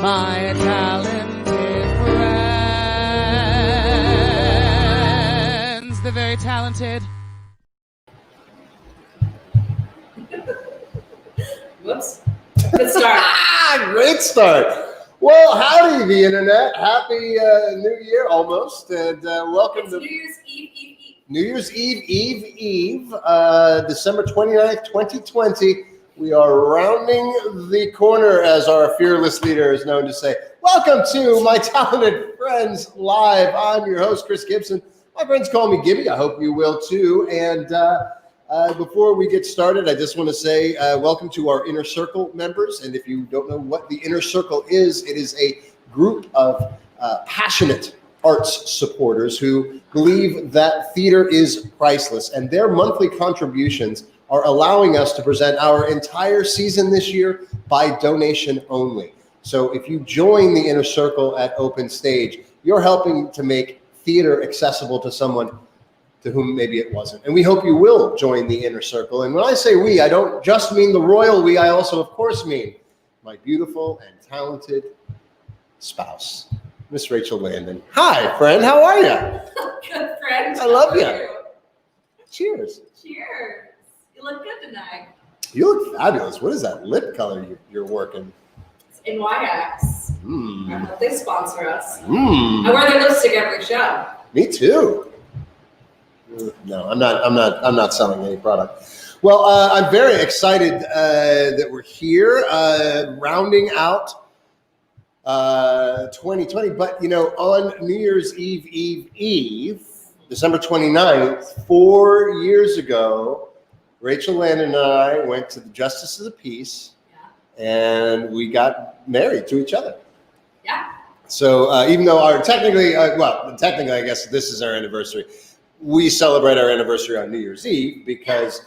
my talented friends, the very talented. Whoops. Good start. Great start. Well, howdy, the internet. Happy New Year almost, and welcome to New Year's Eve. New Year's Eve, December 29th, 2020. We are rounding the corner, as our fearless leader is known to say. Welcome to My Talented Friends Live. I'm your host, Chris Gibson. My friends call me Gibby. I hope you will too. And before we get started, I just want to say welcome to our Inner Circle members. And if you don't know what the Inner Circle is, it is a group of passionate arts supporters who believe that theater is priceless, and their monthly contributions are allowing us to present our entire season this year by donation only. So if you join the Inner Circle at Open Stage, you're helping to make theater accessible to someone to whom maybe it wasn't. And we hope you will join the Inner Circle. And when I say we, I don't just mean the royal we, I also, of course, mean my beautiful and talented spouse, Miss Rachel Landon. Hi, friend. How are you? Good friend. I love you. Cheers. Cheers. You look good tonight. You look fabulous. What is that lip color you're working? It's NYX. I hope they sponsor us. I Mm. wear their lipstick every show. Me too. No, I'm not selling any product. Well, I'm very excited that we're here, rounding out 2020. But, you know, on New Year's Eve, December 29th, 4 years ago, Rachel Landon and I went to the Justice of the Peace, and we got married to each other. Yeah. So even though technically, I guess this is our anniversary. We celebrate our anniversary on New Year's Eve because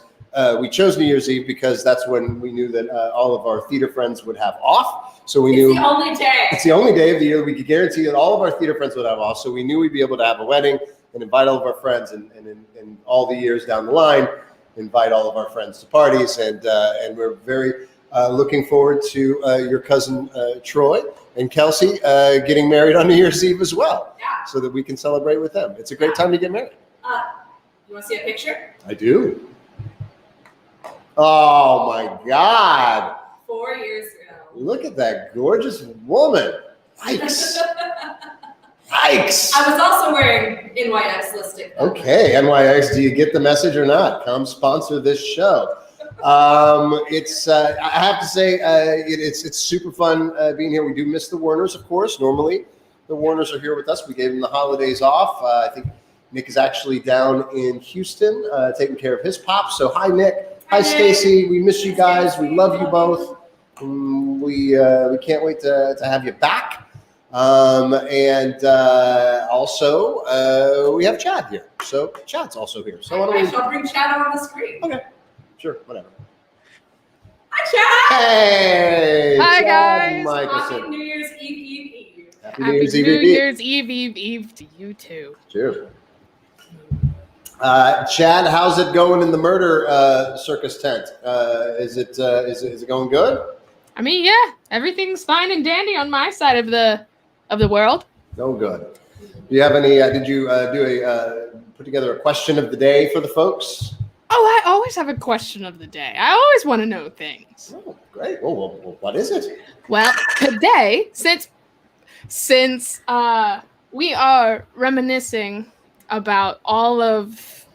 we chose New Year's Eve because that's when we knew that all of our theater friends would have off. So we knew it's the only day. It's the only day of the year we could guarantee that all of our theater friends would have off. So we knew we'd be able to have a wedding and invite all of our friends, and all the years down the line, invite all of our friends to parties. And we're very looking forward to your cousin Troy and Kelsey getting married on New Year's Eve as well, so that we can celebrate with them. It's a great time to get married. You want to see a picture? I do. Oh my God. 4 years ago. Look at that gorgeous woman. Yikes. Yikes. I was also wearing NYX lipstick. Okay, NYX, do you get the message or not? Come sponsor this show. It's I have to say it's super fun being here. We do miss the Warners, of course. Normally the Warners are here with us. We gave them the holidays off. I think Nick is actually down in Houston taking care of his pops. So hi, Nick. Hi, Stacy. We miss you guys. We love you both. We can't wait to have you back. Also we have Chad here. So Chad's also here. So why don't we... I'll bring Chad on the screen. Okay. Sure. Whatever. Hi, Chad. Hey. Hi, Chad guys. Michelson. Happy New Year's Eve. Happy Happy New Year's Eve. New Year's Eve to you too. Cheers. Chad, how's it going in the murder circus tent? Is it going good? I mean, yeah, everything's fine and dandy on my side of the world. Going good. Do you have any? Did you put together a question of the day for the folks? Oh, I always have a question of the day. I always want to know things. Oh, great. Well, what is it? Well, today, since we are reminiscing about all of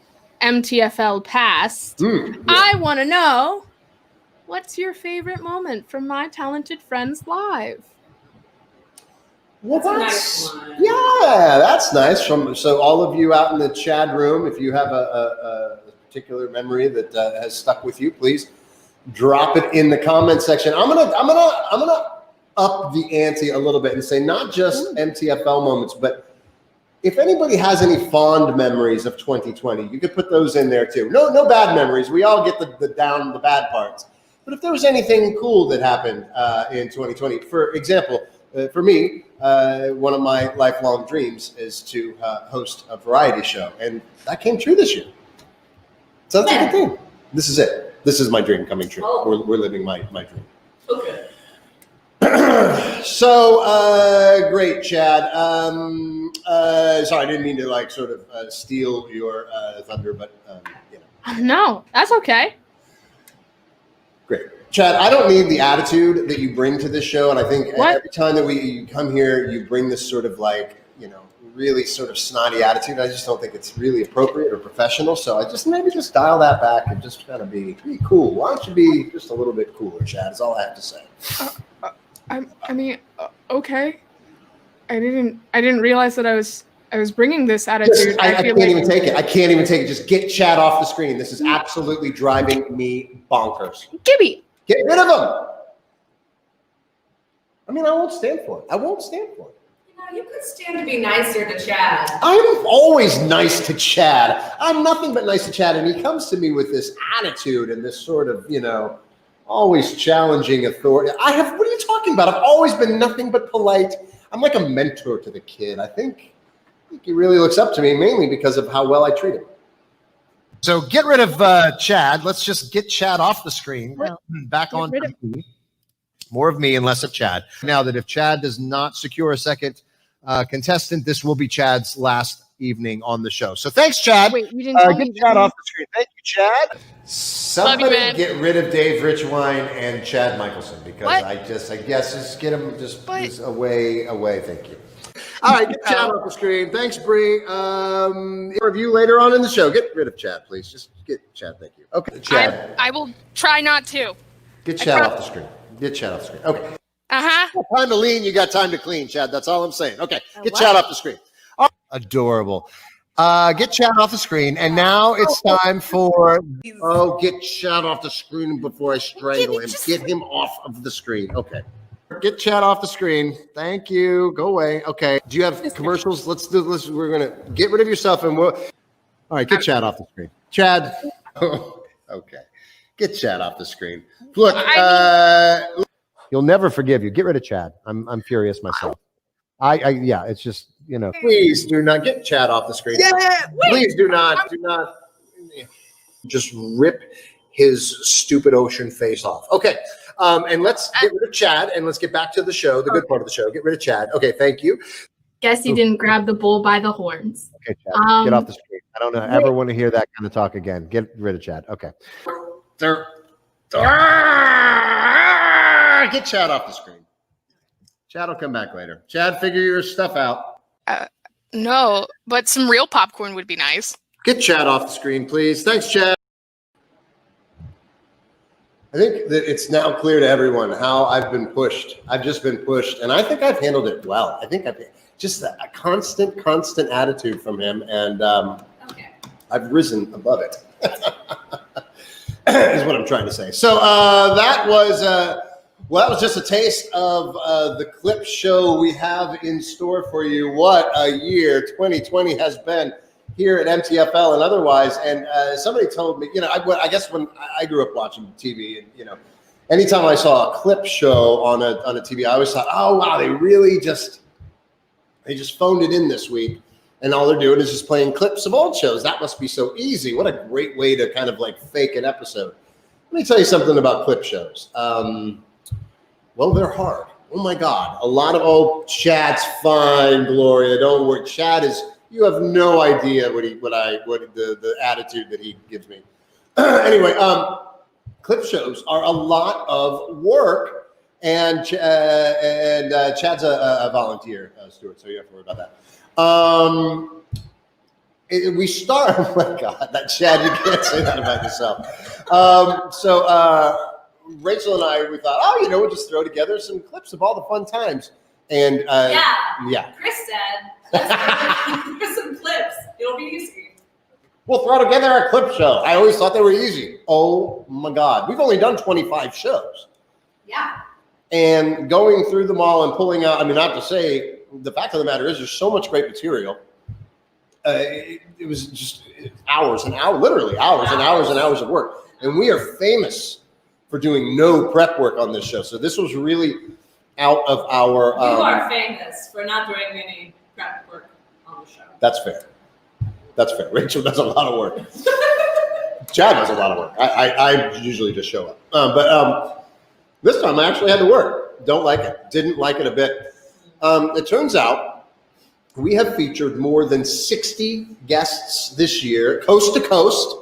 MTFL past, I want to know, what's your favorite moment from My Talented Friends Live? Well, That's a nice one. Yeah, that's nice. So all of you out in the Chad room, if you have a particular memory that has stuck with you, please drop it in the comment section. I'm gonna up the ante a little bit and say not just MTFL moments, but if anybody has any fond memories of 2020, you could put those in there too. No bad memories. We all get the bad parts. But if there was anything cool that happened in 2020, for example, for me, one of my lifelong dreams is to host a variety show, and that came true this year. So that's a good thing. This is it. This is my dream coming true. Oh. We're living my dream. Okay. So great, Chad. Sorry, I didn't mean to like sort of steal your thunder, but you know. No, that's okay. Great, Chad. I don't need the attitude that you bring to this show, and I think every time that you come here, you bring this sort of like really sort of snotty attitude. I just don't think it's really appropriate or professional. So I just maybe dial that back and just kind of be cool. Why don't you be just a little bit cooler, Chad? Is all I have to say. I mean, okay. I didn't realize that I was bringing this attitude. I can't even take it. I can't even take it. Just get Chad off the screen. This is absolutely driving me bonkers. Gibby, get rid of him. I mean, I won't stand for it. I won't stand for it. You could stand to be nicer to Chad. I'm always nice to Chad. I'm nothing but nice to Chad, and he comes to me with this attitude and this sort of, always challenging authority. What are you talking about? I've always been nothing but polite. I'm like a mentor to the kid. I think he really looks up to me, mainly because of how well I treat him. So get rid of Chad. Let's just get Chad off the screen. Back on me. More of me and less of Chad. Now that if Chad does not secure a second contestant, this will be Chad's last evening on the show. So thanks, Chad. Wait, you didn't tell me. Get Chad off the screen. Thank you, Chad. Somebody Love you, man. get rid of Dave Richwine and Chad Michelson because I guess just get them just away. Thank you. All right, get Chad off the screen. Thanks, Bree. Review later on in the show. Get rid of Chad, please. Just get Chad. Thank you. Okay, Chad. I will try not to. Get Chad off the screen. Get Chad off the screen. Okay. Uh-huh. Time to lean, you got time to clean, Chad. That's all I'm saying. Okay, get Chad off the screen. Oh, adorable. Get Chad off the screen, and now it's time for get Chad off the screen before I strangle him. Get him off of the screen. Okay. Get Chad off the screen. Thank you. Go away. Okay. Do you have commercials? Let's do this. We're gonna get rid of yourself, and all right. Get Chad off the screen. Chad. Okay. Get Chad off the screen. Look. You'll never forgive you. Get rid of Chad. I'm furious myself. Yeah, it's just, Please do not get Chad off the screen. Yeah, please do not just rip his stupid ocean face off. Okay. And let's get rid of Chad and let's get back to the show, the good part of the show. Get rid of Chad. Okay, thank you. Guess you didn't grab the bull by the horns. Okay, Chad. Get off the screen. I don't ever want to hear that kind of talk again. Get rid of Chad. Okay. Get Chad off the screen. Chad will come back later. Chad, figure your stuff out. No, but some real popcorn would be nice. Get Chad off the screen, please. Thanks, Chad. I think that it's now clear to everyone how I've been pushed. I've just been pushed, and I think I've handled it well. I think I've just a constant attitude from him, and I've risen above it. Is what I'm trying to say. So that was just a taste of the clip show we have in store for you. What a year 2020 has been here at MTFL and otherwise. And somebody told me, I guess when I grew up watching TV, and anytime I saw a clip show on a TV, I always thought, oh wow, they just phoned it in this week. And all they're doing is just playing clips of old shows. That must be so easy. What a great way to kind of like fake an episode. Let me tell you something about clip shows. Well, they're hard. Oh my God. A lot of Chad's fine, Gloria. Don't worry. Chad you have no idea the attitude that he gives me. Anyway, clip shows are a lot of work, and Chad's a volunteer, Stuart, so you don't have to worry about that. We start. Oh my God, that Chad, you can't say that about yourself. So Rachel and I, we thought, we'll just throw together some clips of all the fun times. And yeah. Chris said, let's some clips. It'll be easy. We'll throw together a clip show. I always thought they were easy. Oh my God, we've only done 25 shows. Yeah. And going through them all and pulling out. I mean, not to say. The fact of the matter is there's so much great material. It was just hours and hours, literally hours and hours and hours of work. And we are famous for doing no prep work on this show. So this was really out of our... You are famous for not doing any prep work on the show. That's fair. That's fair. Rachel does a lot of work. Chad does a lot of work. I usually just show up. But this time I actually had to work. Don't like it. Didn't like it a bit. It turns out we have featured more than 60 guests this year, coast to coast.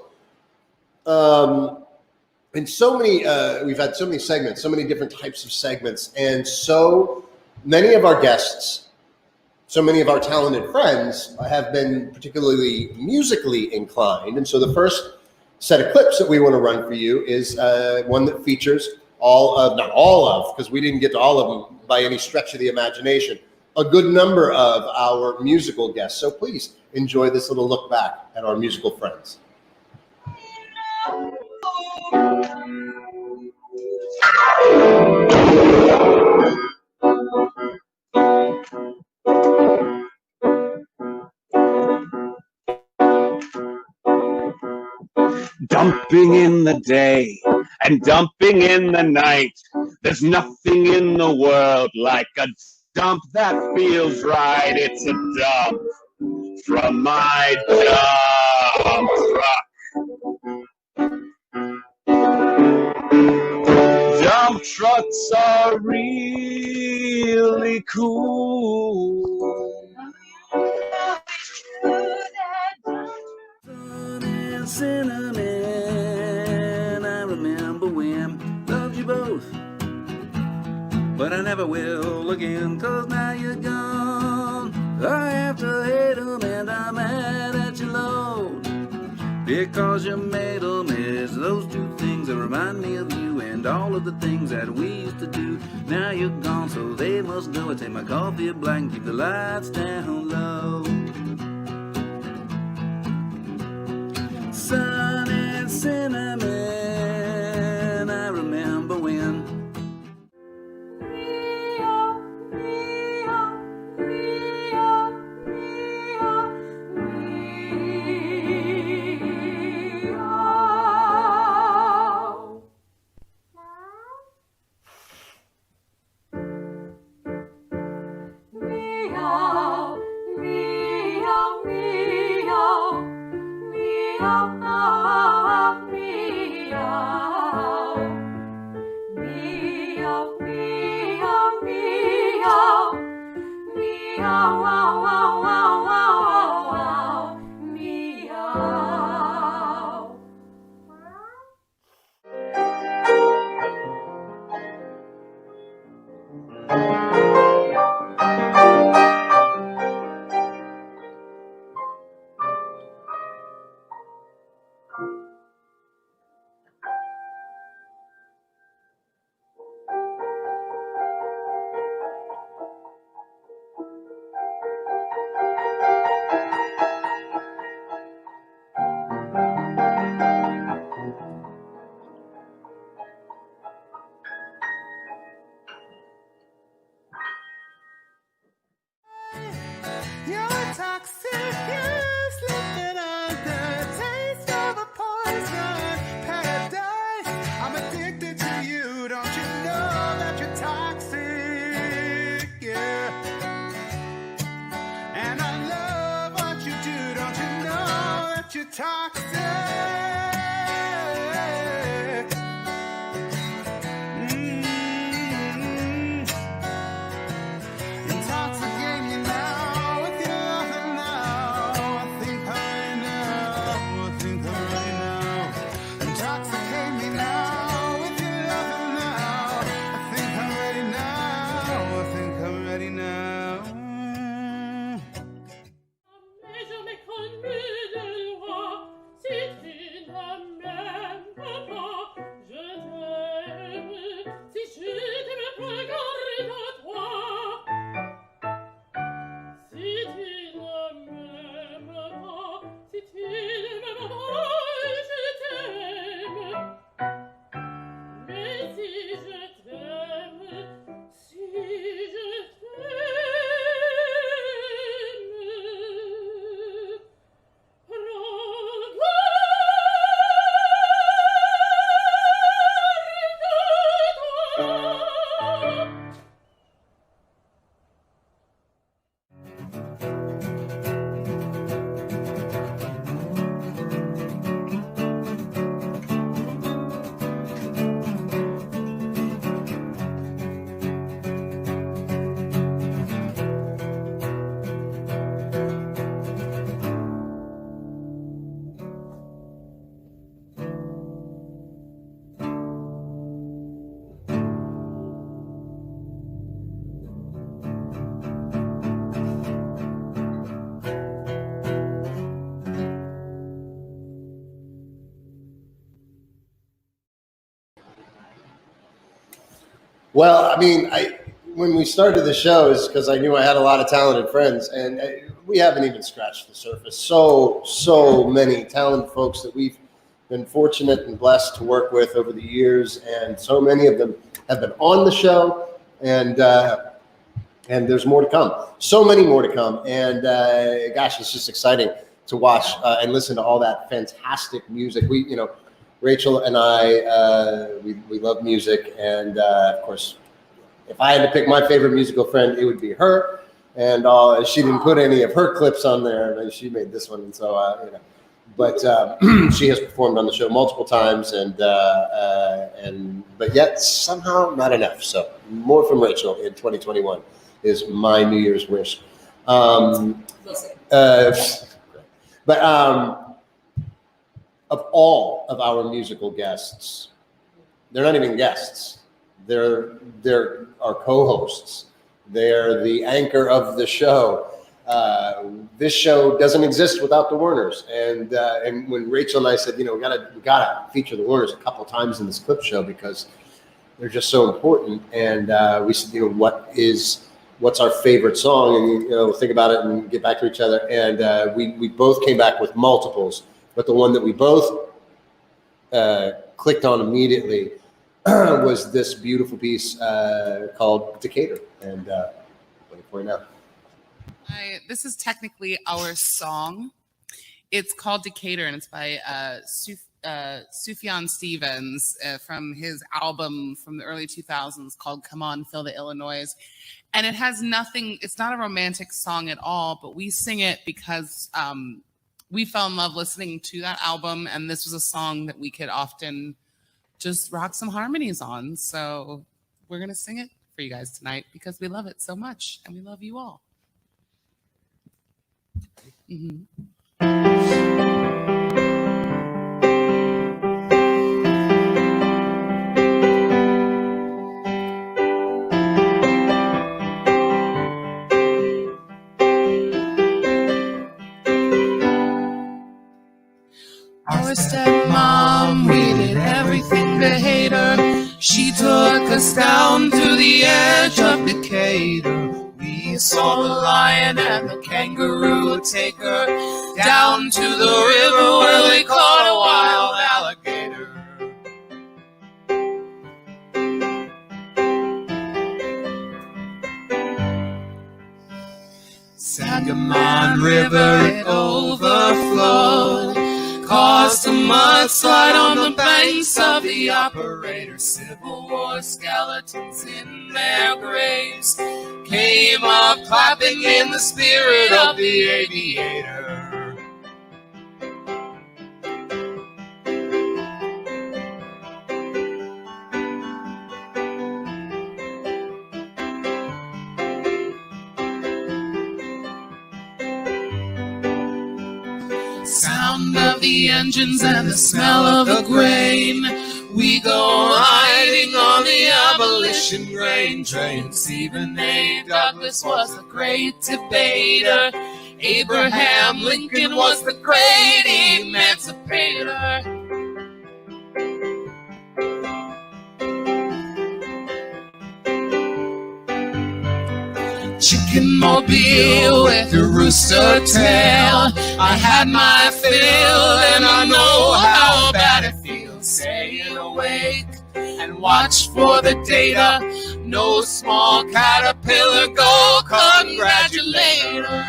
And so many, we've had so many segments, so many different types of segments, and so many of our guests, so many of our talented friends have been particularly musically inclined. And so the first set of clips that we want to run for you is one that features not all of, because we didn't get to all of them by any stretch of the imagination, a good number of our musical guests. So please enjoy this little look back at our musical friends. Dumping in the day and dumping in the night. There's nothing in the world like a dump that feels right. It's a dump from my dump truck. Dump trucks are really cool. Cinnamon, I remember when loved you both, but I never will again, 'cause now you're gone. I have to hate 'em and I'm mad at your load, because you made 'em is those two things that remind me of you and all of the things that we used to do. Now you're gone, so they must go. I take my coffee black and keep the lights down low. Sun and cinnamon, I remember when. Well, I mean, when we started the show is because I knew I had a lot of talented friends, and we haven't even scratched the surface. So many talented folks that we've been fortunate and blessed to work with over the years, and so many of them have been on the show, and there's more to come. So many more to come, and gosh, it's just exciting to watch and listen to all that fantastic music. Rachel and I, we love music, and of course, if I had to pick my favorite musical friend, it would be her. And she didn't put any of her clips on there, but she made this one, and so But she has performed on the show multiple times, but yet somehow not enough. So more from Rachel in 2021 is my New Year's wish. Of all of our musical guests, they're not even guests. They're our co-hosts. They're the anchor of the show. This show doesn't exist without the Warners. And when Rachel and I said, we gotta feature the Warners a couple times in this clip show because they're just so important. And we said, what's our favorite song? And think about it and get back to each other. And we both came back with multiples, but the one that we both clicked on immediately was this beautiful piece called Decatur. And wait for it now. This is technically our song. It's called Decatur, and it's by Sufjan Stevens from his album from the early 2000s called Come On, Feel the Illinois. And it has nothing, it's not a romantic song at all, but we sing it because we fell in love listening to that album, and this was a song that we could often just rock some harmonies on. So we're going to sing it for you guys tonight because we love it so much, and we love you all. Mm-hmm. Our stepmom, we did everything to hate her. She took us down to the edge of Decatur. We saw the lion and the kangaroo take her down to the river where we caught a wild alligator. Sangamon River, it overflowed, caused a mudslide on the banks of the operator. Civil War skeletons in their graves came up clapping in the spirit of the aviator. Sound of the engines and the smell of the grain. We go riding on the abolition grain train. Stephen A. Douglas was a great debater. Abraham Lincoln was the great emancipator. Chicken mobile with a rooster tail. I had my fill and I know how bad it feels. Staying awake and watch for the data. No small caterpillar, go congratulate her.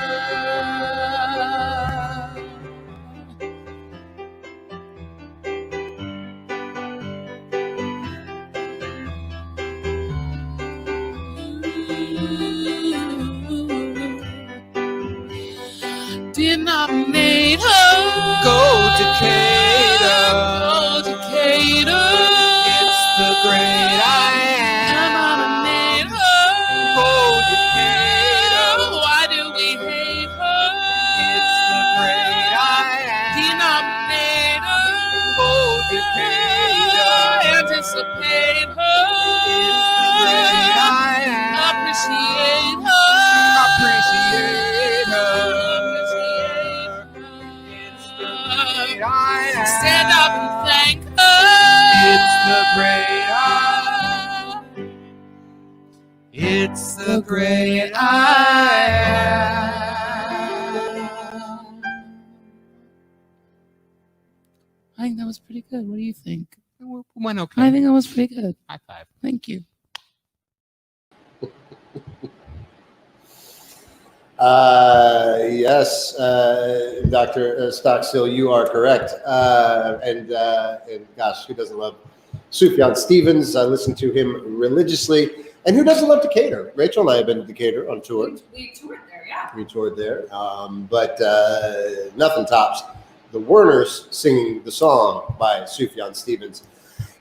Denominate her. Go Decatur. Go Decatur. It's the great I am. Denominate her. Go Decatur. Why do we hate her? It's the great I am. Denominate her. Go Decatur. Anticipate her. It's the great I am. Appreciate her. Appreciate her. I great I am. I think that was pretty good. What do you think? It went okay. I think that was pretty good. High five. Thank you. Yes, Dr. Stockstill, you are correct. And gosh, who doesn't love Sufjan Stevens? I listen to him religiously. And who doesn't love Decatur? Rachel and I have been to Decatur on tour. We toured there, yeah. We toured there. But nothing tops the Werners singing the song by Sufjan Stevens.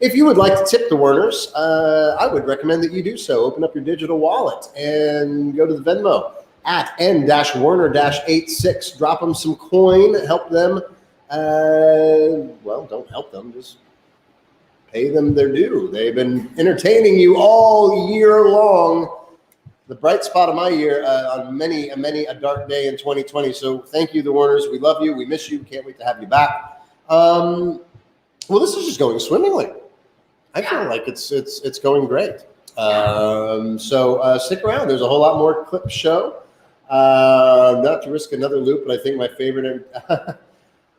If you would like to tip the Werners, I would recommend that you do so. Open up your digital wallet and go to the Venmo at n-werner-86. Drop them some coin. Help them. Well, don't help them. Just pay them their due. They've been entertaining you all year long. The bright spot of my year on many a dark day in 2020. So thank you, the Werners. We love you. We miss you. Can't wait to have you back. Well, this is just going swimmingly. I feel like it's going great. So stick around. There's a whole lot more clip show. Not to risk another loop, but I think my favorite.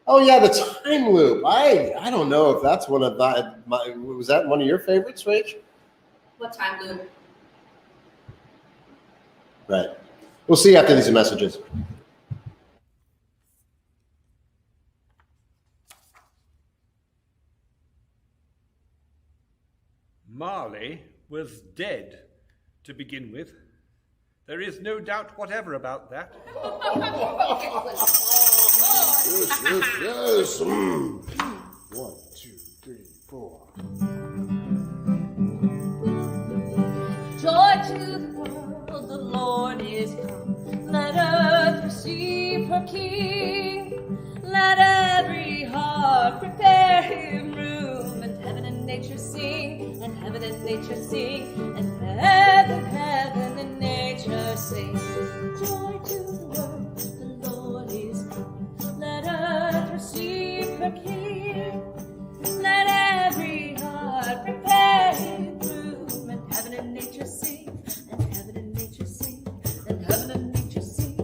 Oh yeah, the time loop. I don't know if that's one of my. Was that one of your favorites, Rach? What time loop? Right. We'll see after these messages. Marley was dead to begin with. There is no doubt whatever about that. Yes. 1, 2, 3, 4. Joy to the world, the Lord is come. Let earth receive her King. Let every heart prepare him room. And heaven and nature sing, and heaven and nature sing, and heaven and nature sing. Joy to the world, the Lord is come. Let earth receive her King. Let every heart prepare him room. And heaven and nature sing, and heaven and nature sing, and heaven and nature sing,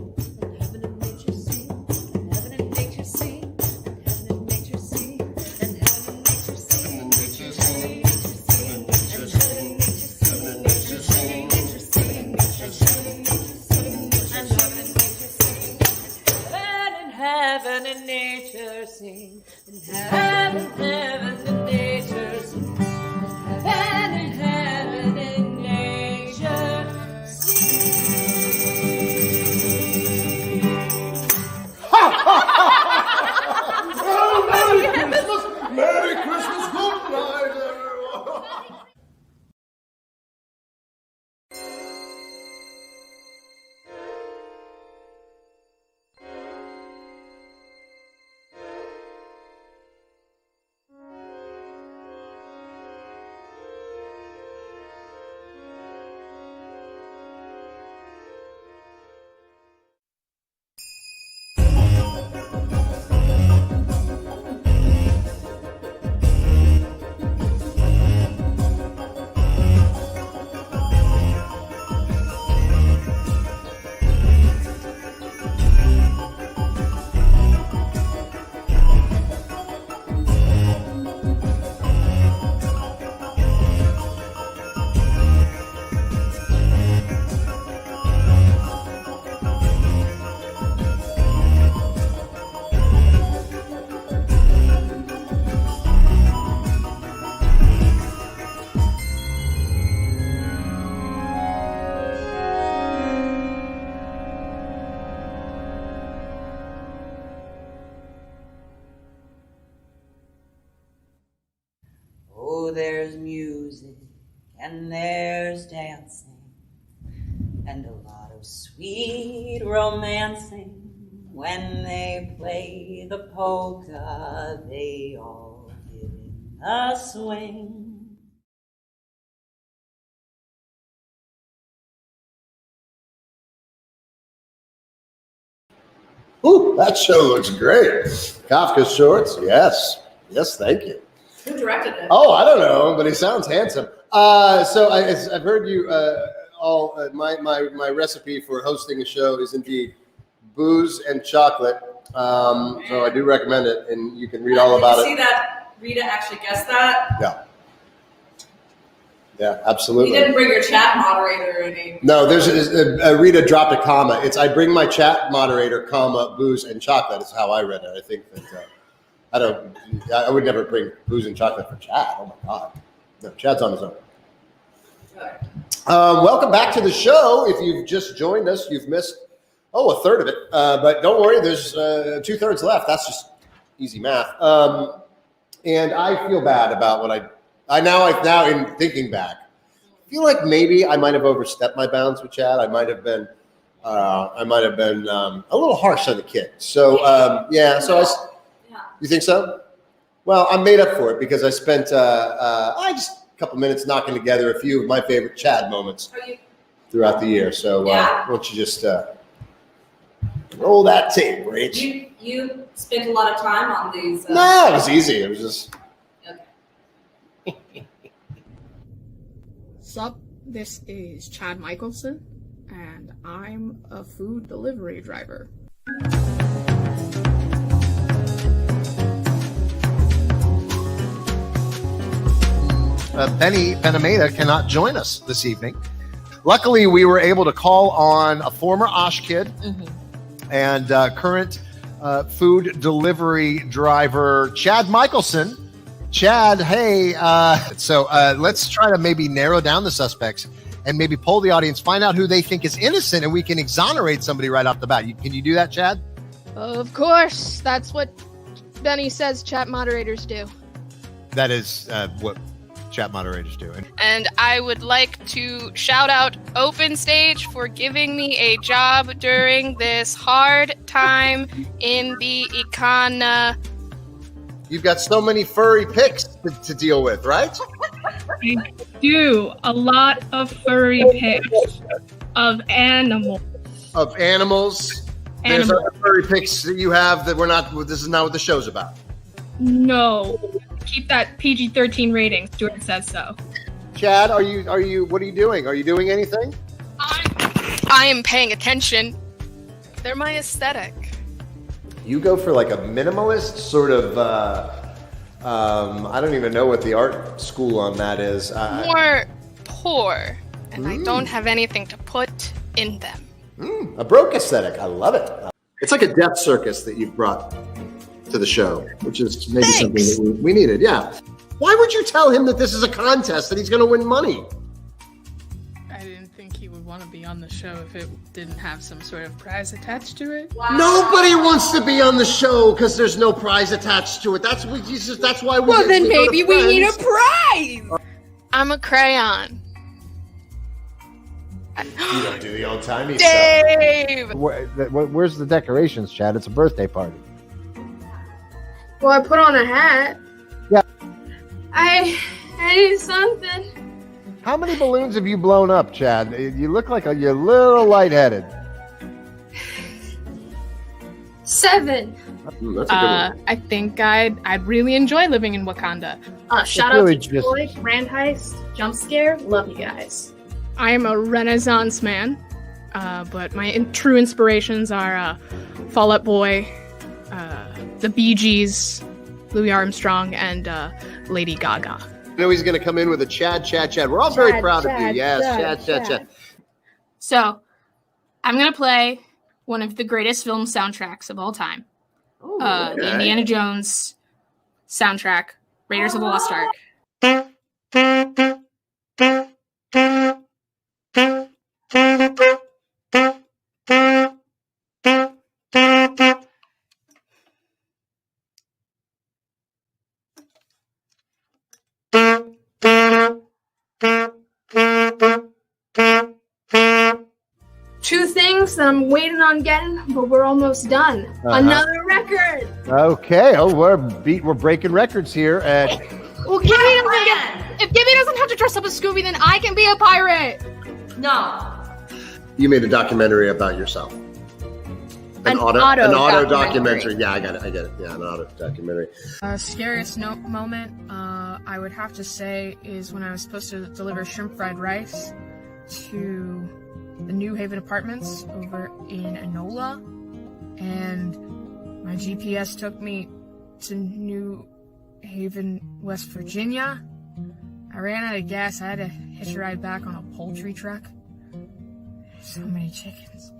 and heaven and nature sing, and heaven and nature sing, and heaven and nature sing, and heaven and nature sing, and nature sing, and heaven and nature sing, and nature sing, nature sing, nature sing, nature sing, and heaven and nature sing, and heaven and nature sing, and heaven and nature sing, heaven and heaven and nature Merry Christmas, good night, everyone. Oh, there's music and there's dancing and a lot of sweet romancing. When they play the polka, they all give in a swing. Ooh, that show looks great. Kafka Shorts, yes. Yes, thank you. Who directed it? Oh, I don't know, but he sounds handsome. So I've heard you my recipe for hosting a show is indeed booze and chocolate. So I do recommend it, and you can read all about See it. that Rita actually guessed that? Yeah, absolutely. You didn't bring your chat moderator or any. No, there's Rita dropped a comma. It's I bring my chat moderator, comma, booze and chocolate. Is how I read it. I think that I would never bring booze and chocolate for Chad. Oh my God, no, Chad's on his own. Welcome back to the show. If you've just joined us, you've missed a third of it, but don't worry. There's 2/3 left. That's just easy math. And I feel bad about what I now in thinking back, I feel like maybe I might have overstepped my bounds with Chad. I might have been a little harsh on the kid. So you think so? Well, I made up for it because I spent just a couple minutes knocking together a few of my favorite Chad moments throughout the year. So why don't you just roll that tape, Rach? You spent a lot of time on these. No, it was easy. It was just. Sup, this is Chad Michelson, and I'm a food delivery driver. Benny Benameda cannot join us this evening. Luckily, we were able to call on a former Osh kid and current food delivery driver, Chad Michelson. Chad, hey, so let's try to maybe narrow down the suspects and maybe poll the audience, find out who they think is innocent, and we can exonerate somebody right off the bat. Can you do that, Chad? Of course. That's what Benny says chat moderators do. That is what chat moderators do. And I would like to shout out Open Stage for giving me a job during this hard time in the econ. You've got so many furry pics to deal with, right? I do. A lot of furry pics of animals. Of animals? There's other furry pics that you have that this is not what the show's about. No. Keep that PG-13 rating. Stuart says so. Chad, what are you doing? Are you doing anything? I am paying attention. They're my aesthetic. You go for like a minimalist sort of, I don't even know what the art school on that is. More poor, and I don't have anything to put in them. A broke aesthetic. I love it. It's like a death circus that you've brought to the show, which is maybe something that we needed. Yeah. Why would you tell him that this is a contest, that he's going to win money? I didn't think he would want to be on the show if it didn't have some sort of prize attached to it. Wow. Nobody wants to be on the show because there's no prize attached to it. That's why we. Well, then maybe we need a prize. I'm a crayon. You don't do the old timey Dave! stuff. Where's the decorations, Chad? It's a birthday party. Well, I put on a hat. Yeah. I need something. How many balloons have you blown up, Chad? You look like you're a little lightheaded. 7. That's a good one. I think I'd really enjoy living in Wakanda. Shout out to Troy, Grand Heist, Jump Scare. Love you guys. I am a Renaissance man, but my true inspirations are Fall Out Boy, the Bee Gees, Louis Armstrong, and Lady Gaga. I know he's going to come in with a Chad. We're all very proud of you. Yes, Chad. So, I'm going to play one of the greatest film soundtracks of all time. The Indiana Jones soundtrack, Raiders of the Lost Ark. Two things that I'm waiting on getting, but we're almost done. Another record. Okay. Oh, we're breaking records here. Well, if Gibby doesn't have to dress up as Scooby, then I can be a pirate. No. You made a documentary about yourself. An auto documentary. Yeah, I get it. Yeah, an auto documentary. Scariest moment, I would have to say, is when I was supposed to deliver shrimp fried rice, to the New Haven Apartments over in Enola, and my GPS took me to New Haven, West Virginia. I ran out of gas. I had to hitch a ride back on a poultry truck. So many chickens.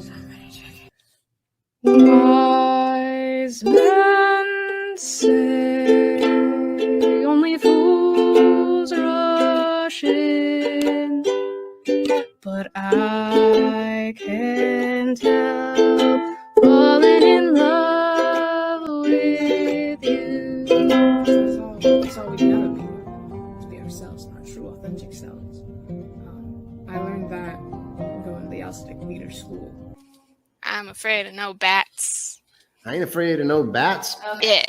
So many chickens. Wise men say only fools rush in, but I can tell falling in love with you. That's all we gotta be. To be ourselves, our true, authentic selves. I learned that going to the Alstic Leader School. I'm afraid of no bats. I ain't afraid of no bats. Yeah.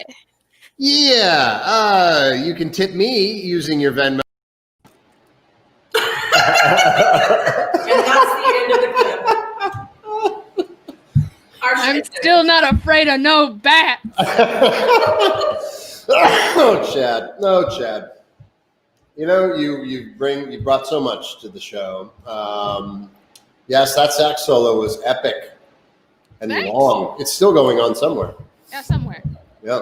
Yeah, you can tip me using your Venmo. And that's the end of the clip. I'm still not afraid of no bat. Oh, Chad. No, Chad. You know, you brought so much to the show. Yes, that sax solo was epic and long. It's still going on somewhere. Yeah, somewhere. Yeah.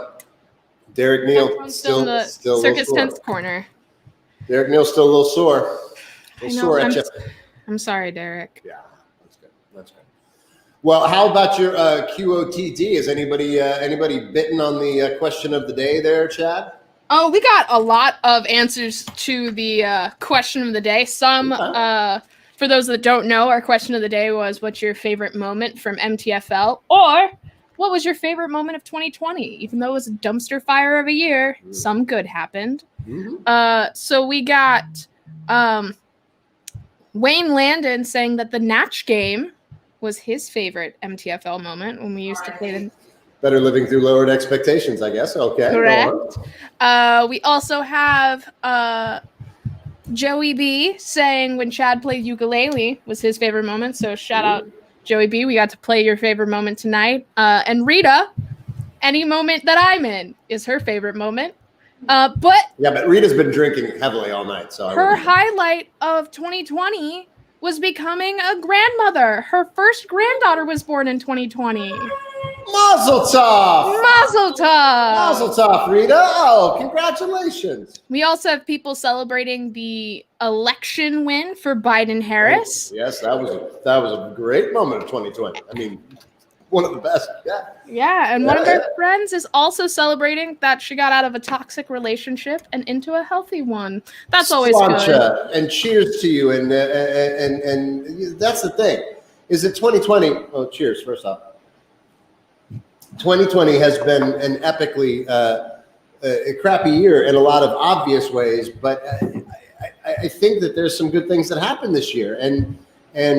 Derek Neal Still in the circus tents corner. Derek Neal's still a little sore. I'm sorry, Derek. Yeah, that's good. That's good. Well, how about your QOTD? Is anybody bitten on the question of the day there, Chad? Oh, we got a lot of answers to the question of the day. Some, for those that don't know, our question of the day was, what's your favorite moment from MTFL? Or, what was your favorite moment of 2020? Even though it was a dumpster fire of a year, some good happened. So we got Wayne Landon saying that the Natch game was his favorite MTFL moment when we used to play them. Better living through lowered expectations, I guess. Okay. Correct. We also have Joey B saying when Chad played ukulele was his favorite moment. So shout out Joey B. We got to play your favorite moment tonight. And Rita, any moment that I'm in is her favorite moment. But Rita's been drinking heavily all night. So her highlight of 2020 was becoming a grandmother. Her first granddaughter was born in 2020. Mazel tov! Mazel tov! Mazel tov, Rita! Oh, congratulations! We also have people celebrating the election win for Biden-Harris. Yes, that was a great moment of 2020. I mean, one of the best. Yeah. Yeah, and one of our friends is also celebrating that she got out of a toxic relationship and into a healthy one. That's always good. And cheers to you. And that's the thing. Is it 2020? Oh, cheers! First off. 2020 has been an epically a crappy year in a lot of obvious ways, but I think that there's some good things that happened this year, and the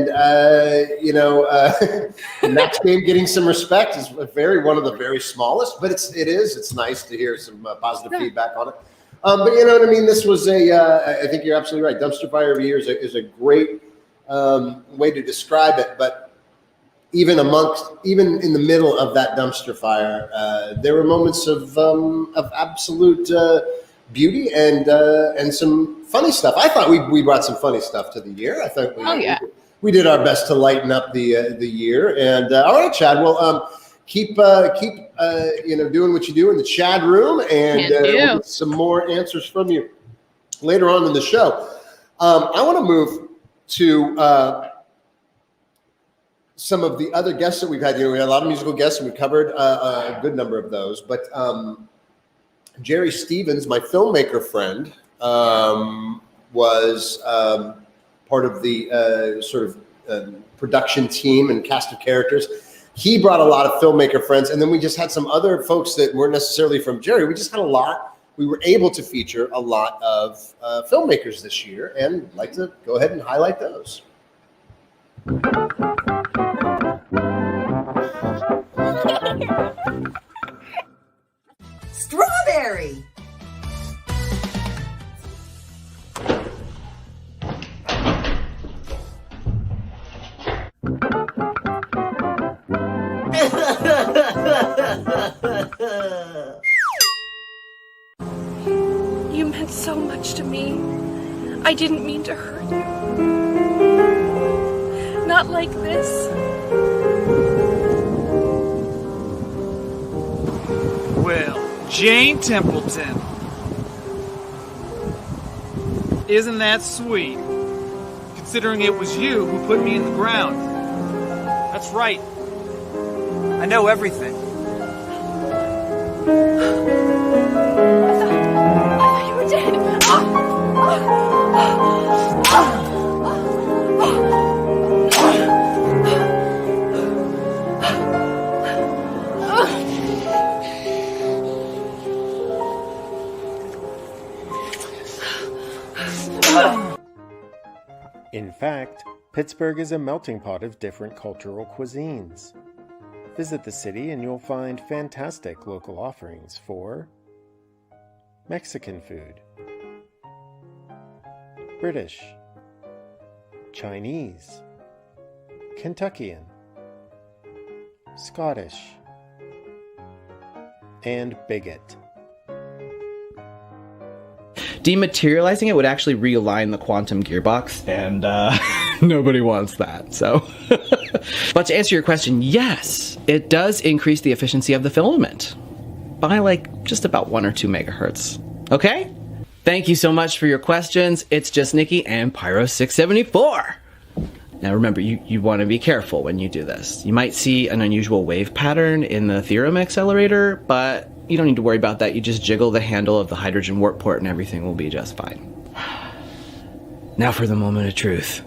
Natch game getting some respect is one of the very smallest, but it's nice to hear some positive feedback on it. But you know what I mean. This was I think you're absolutely right. Dumpster fire of a year is a great way to describe it, but. Even in the middle of that dumpster fire, there were moments of absolute beauty and some funny stuff. I thought we brought some funny stuff to the year. I think we did our best to lighten up the year. And all right, Chad. Well, keep doing what you do in the Chad room, and we'll get some more answers from you later on in the show. I want to move to. Some of the other guests that we've had, we had a lot of musical guests, and we covered a good number of those. But Jerry Stevens, my filmmaker friend, was part of the sort of production team and cast of characters. He brought a lot of filmmaker friends, and then we just had some other folks that weren't necessarily from Jerry. We just had a lot. We were able to feature a lot of filmmakers this year, and I'd like to go ahead and highlight those. Strawberry. You meant so much to me. I didn't mean to hurt you. not like this. Well, Jane Templeton. Isn't that sweet? Considering it was you who put me in the ground. That's right. I know everything. I thought you were dead. In fact, Pittsburgh is a melting pot of different cultural cuisines. Visit the city and you'll find fantastic local offerings for Mexican food, British, Chinese, Kentuckian, Scottish, and bigot. Dematerializing it would actually realign the quantum gearbox, and nobody wants that, so. But to answer your question, yes, it does increase the efficiency of the filament by like just about 1 or 2 megahertz. Okay? Thank you so much for your questions. It's just Nikki and Pyro674. Now remember, you want to be careful when you do this. You might see an unusual wave pattern in the theorem accelerator, but you don't need to worry about that. You just jiggle the handle of the hydrogen warp port and everything will be just fine. Now for the moment of truth.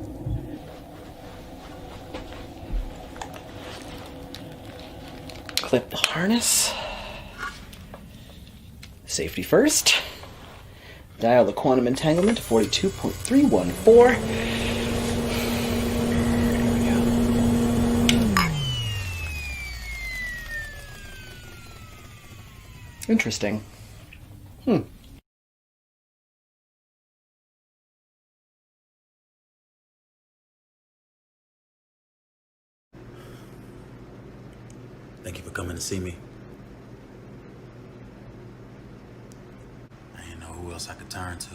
Clip the harness. Safety first. Dial the quantum entanglement to 42.314. Interesting. Thank you for coming to see me. I didn't know who else I could turn to.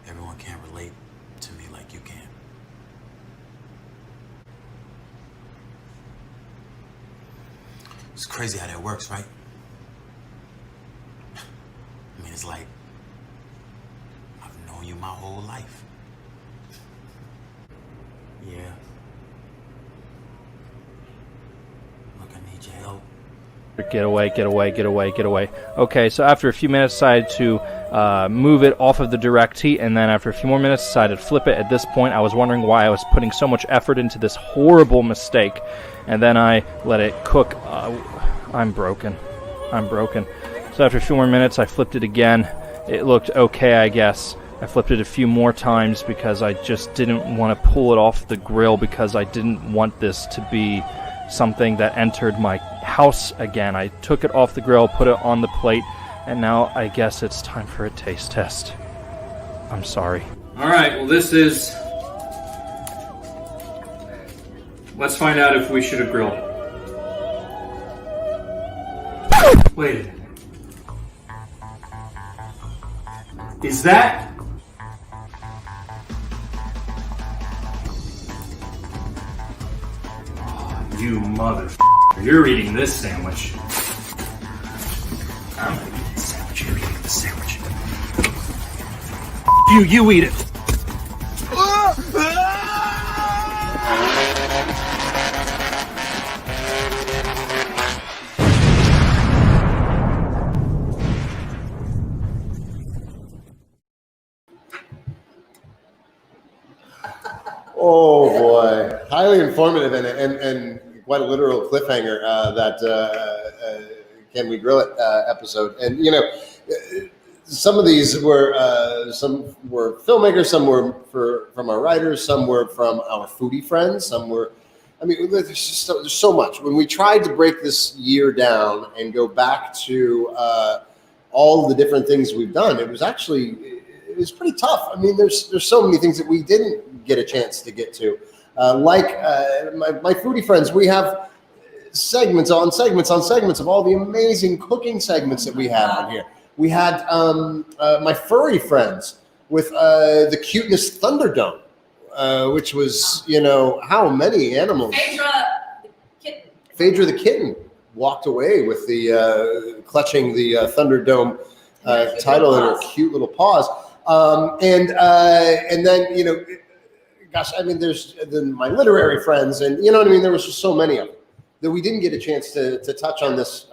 Everyone can't relate to me like you can. It's crazy how that works, right? I mean, it's like I've known you my whole life. Yeah. Look, I need your help. Get away, get away, get away, get away. Okay, so after a few minutes, decided to move it off of the direct heat, and then after a few more minutes, decided to flip it. At this point, I was wondering why I was putting so much effort into this horrible mistake, and then I let it cook. I'm broken. I'm broken. So after a few more minutes, I flipped it again. It looked okay, I guess. I flipped it a few more times because I just didn't want to pull it off the grill because I didn't want this to be something that entered my house again. I took it off the grill, put it on the plate, and now I guess it's time for a taste test. I'm sorry. Alright, well this is... Let's find out if we should have grilled it. Wait a minute. Is that... You motherfucker. You're eating this sandwich. I'm gonna eat this sandwich. You're eating the sandwich. You eat it. Oh boy, highly informative and quite a literal cliffhanger that Can We Grill It episode. And you know, some of these were some were filmmakers, some were from our writers, some were from our foodie friends, some were. I mean, there's so much. When we tried to break this year down and go back to all the different things we've done, it was pretty tough. I mean, there's so many things that we didn't get a chance to get to. My foodie friends, we have segments on segments on segments of all the amazing cooking segments that we had on here. We had my furry friends with the cuteness Thunderdome, which was, how many animals? Phaedra the kitten walked away with the clutching the Thunderdome title in her cute little paws. And then, gosh, I mean, there's my literary friends, and there was just so many of them that we didn't get a chance to touch on this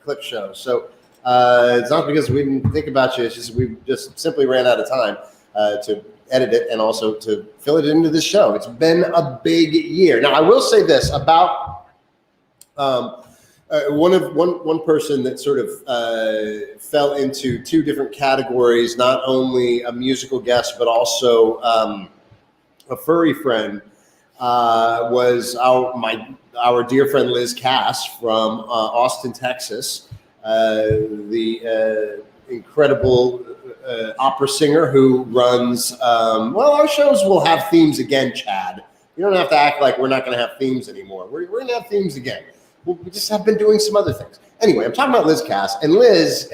clip show. So it's not because we didn't think about you, it's just we just simply ran out of time to edit it and also to fill it into this show. It's been a big year. Now, I will say this about one person that sort of fell into two different categories, not only a musical guest, but also a furry friend, was our dear friend Liz Cass from Austin, Texas, the incredible opera singer who runs, our shows will have themes again, Chad. You don't have to act like we're not going to have themes anymore. We're going to have themes again. We just have been doing some other things. Anyway, I'm talking about Liz Cass, and Liz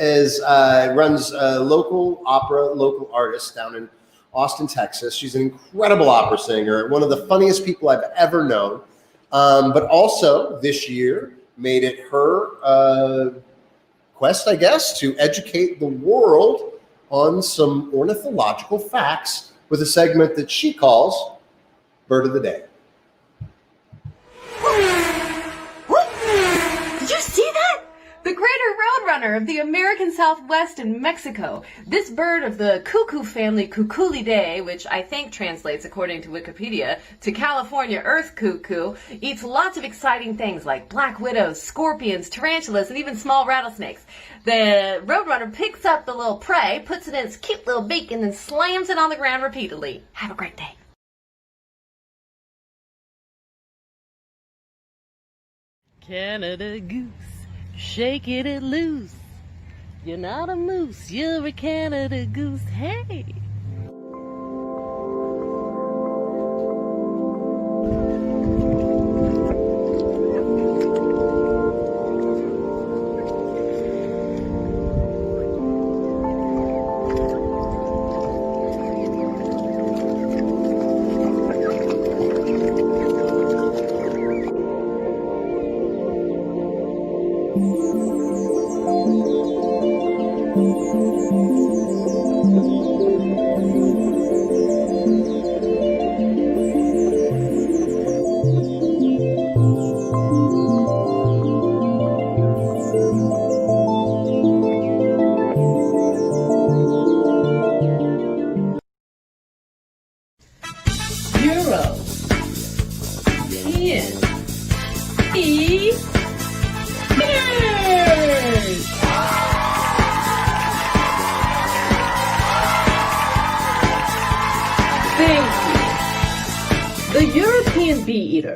runs local opera, local artists down in Austin, Texas. She's an incredible opera singer, one of the funniest people I've ever known, but also this year made it her quest, I guess, to educate the world on some ornithological facts with a segment that she calls Bird of the Day. Did you see that? The greater roadrunner of the American Southwest in Mexico. This bird of the cuckoo family Cuculidae, which I think translates, according to Wikipedia, to California earth cuckoo, eats lots of exciting things like black widows, scorpions, tarantulas, and even small rattlesnakes. The roadrunner picks up the little prey, puts it in its cute little beak, and then slams it on the ground repeatedly. Have a great day. Canada goose, shaking it loose. You're not a moose, you're a Canada goose. Hey!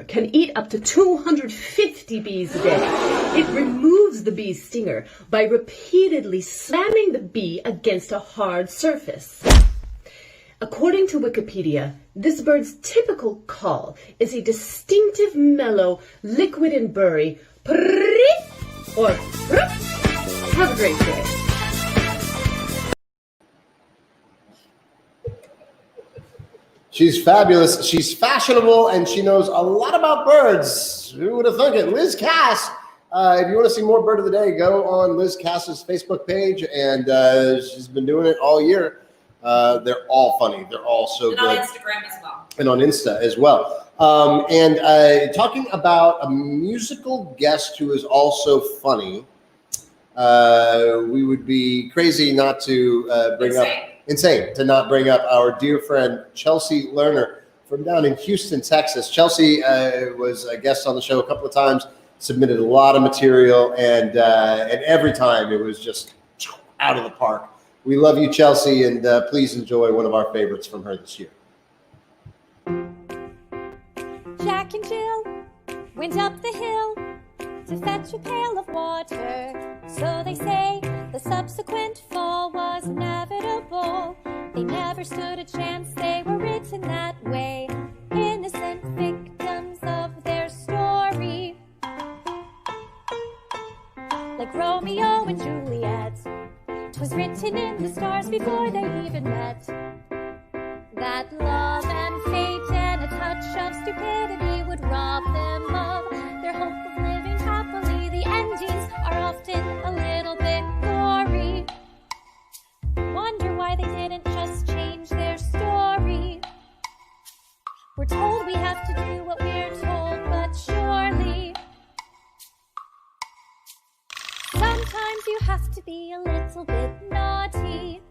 Can eat up to 250 bees a day. It removes the bee's stinger by repeatedly slamming the bee against a hard surface. According to Wikipedia, this bird's typical call is a distinctive mellow liquid and burry prrrr or prrrr. Have a great day. She's fabulous, she's fashionable, and she knows a lot about birds. Who would have thunk it? Liz Cass. If you want to see more Bird of the Day, go on Liz Cass's Facebook page, and she's been doing it all year. They're all funny. They're all so good. And on Instagram as well. And on Insta as well. And talking about a musical guest who is also funny, we would be crazy not to bring up... Insane to not bring up our dear friend Chelsea Lerner from down in Houston, Texas. Chelsea was a guest on the show a couple of times, submitted a lot of material, and every time it was just out of the park. We love you, Chelsea, and please enjoy one of our favorites from her this year. Jack and Jill went up the hill to fetch a pail of water. So they say the subsequent fall was inevitable. They never stood a chance, they were written that way. Innocent victims of their story. Like Romeo and Juliet. 'Twas written in the stars before they even met. told we have to do what we're told, but surely sometimes you have to be a little bit naughty.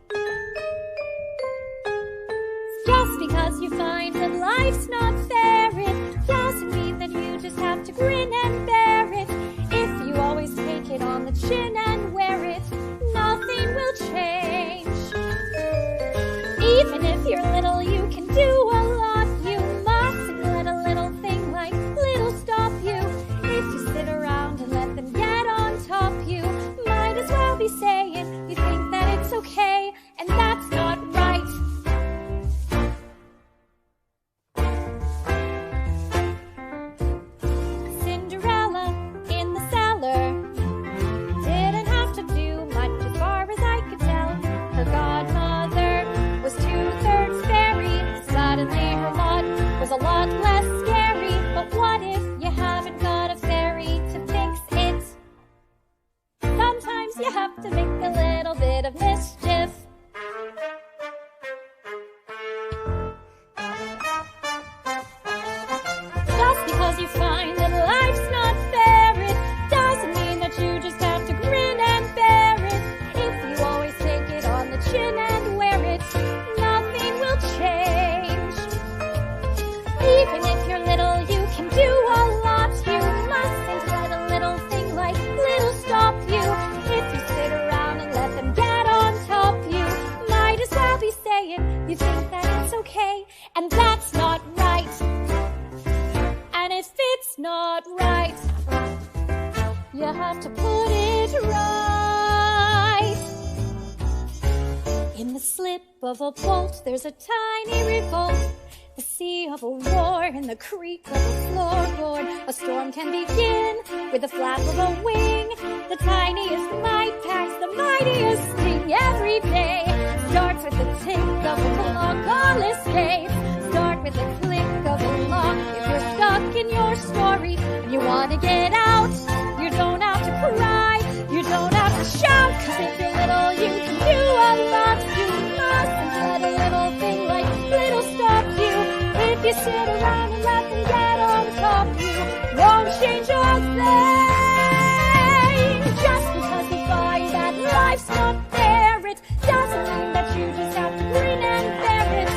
Just because you find that life's not fair, it doesn't mean that you just have to grin and bear it. If you always take it on the chin and wear it, nothing will change. Even if you're little, you can do a lot. You mustn't let a little thing like little stop you. If you sit around and let them get on top, you might as well be saying you think that it's okay, and that's not right. Cinderella in the cellar didn't have to do much as far as I could tell. Her godmother was 2/3 fairy. Suddenly her lot was a lot less scary. But what if you haven't got a fairy to fix it? Sometimes you have to make a little bit of mischief. Just because you find that life's not fair, it doesn't mean that you just have to grin and bear it. If you always take it on the chin and wear it, nothing will change. Even if you're little, you can do a lot. You mustn't let a little thing like little stop you. If you sit around and let them get on top, you might as well be saying you think that it's okay, and that's not right. And if it's not right, you have to put it right. In the slip of a bolt, there's a tiny revolt. The sea of a roar and the creak of a floorboard. A storm can begin with the flap of a wing. The tiniest might packs the mightiest sting every day. Starts with the tick of a clock, all escape. Start with the click of a lock. If you're stuck in your story and you want to get out, you don't have to cry, you don't have to shout. Cause if you're little, you can do a lot. You mustn't let a little thing like little stop you. If you sit around and let them get on top, you won't change a thing. Just because you find that life's not fair, it doesn't mean that you just have to grin and bear it.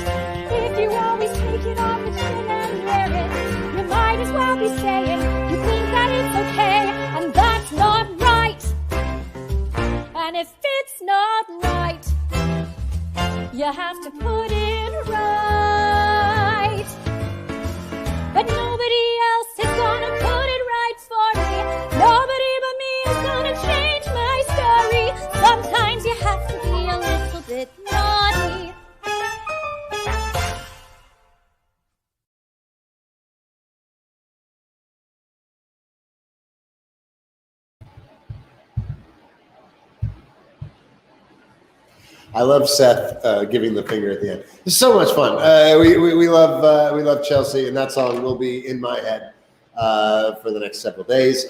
If you always take it on the chin and wear it, you might as well be saying you think that it's okay, and that's not right. And if it's not right, you have to put it right. But nobody else is gonna put it right for me. Nobody but me is gonna change my story. Sometimes you have to be a little bit naughty. I love Seth giving the finger at the end. It's so much fun. We love Chelsea, and that song will be in my head for the next several days.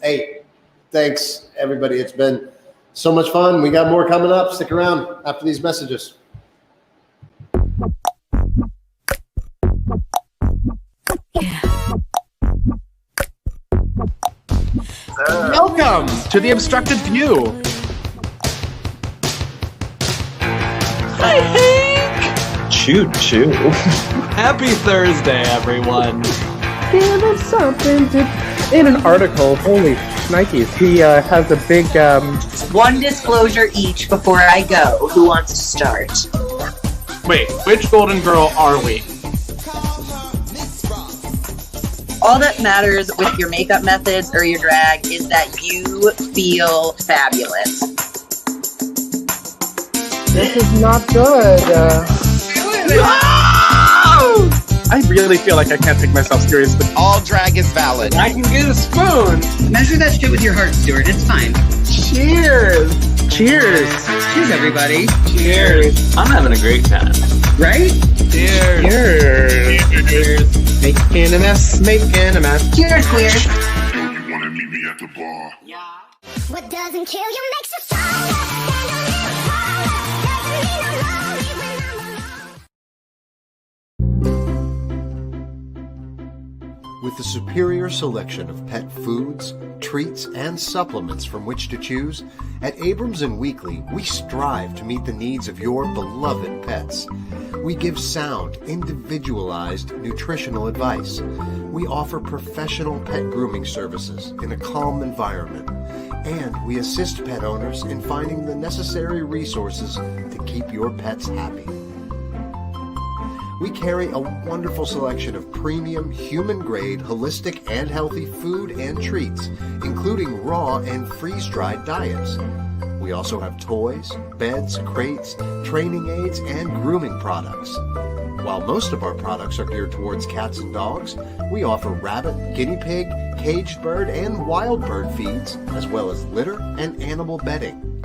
Hey, thanks everybody. It's been so much fun. We got more coming up. Stick around after these messages. Welcome to the obstructed view. Hi, Hank! Choo choo. Happy Thursday, everyone. Yeah, that's something to... In an article, holy Nikes, he has a big, One disclosure each before I go. Who wants to start? Wait, which Golden Girl are we? All that matters with your makeup methods or your drag is that you feel fabulous. This is not good. I really feel like I can't take myself seriously. All drag is valid. I can get a spoon. Measure that shit with your heart, Stuart. It's fine. Cheers. Cheers. Cheers, everybody. Cheers. I'm having a great time. Right? Cheers. Cheers. Cheers. Making a mess, making a mess. Cheers, queer. You wanna meet me at the bar? Yeah. What doesn't kill you makes you stronger. With the superior selection of pet foods, treats, and supplements from which to choose, at Abrams & Weekly, we strive to meet the needs of your beloved pets. We give sound, individualized nutritional advice. We offer professional pet grooming services in a calm environment. And we assist pet owners in finding the necessary resources to keep your pets happy. We carry a wonderful selection of premium, human-grade, holistic, and healthy food and treats, including raw and freeze-dried diets. We also have toys, beds, crates, training aids, and grooming products. While most of our products are geared towards cats and dogs, we offer rabbit, guinea pig, caged bird, and wild bird feeds, as well as litter and animal bedding.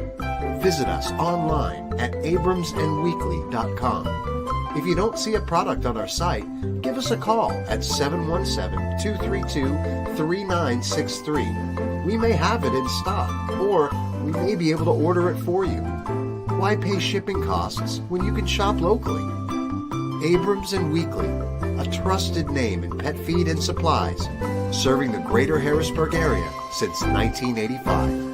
Visit us online at abramsandweekly.com. If you don't see a product on our site, give us a call at 717-232-3963. We may have it in stock, or we may be able to order it for you. Why pay shipping costs when you can shop locally? Abrams & Weekly, a trusted name in pet feed and supplies, serving the greater Harrisburg area since 1985.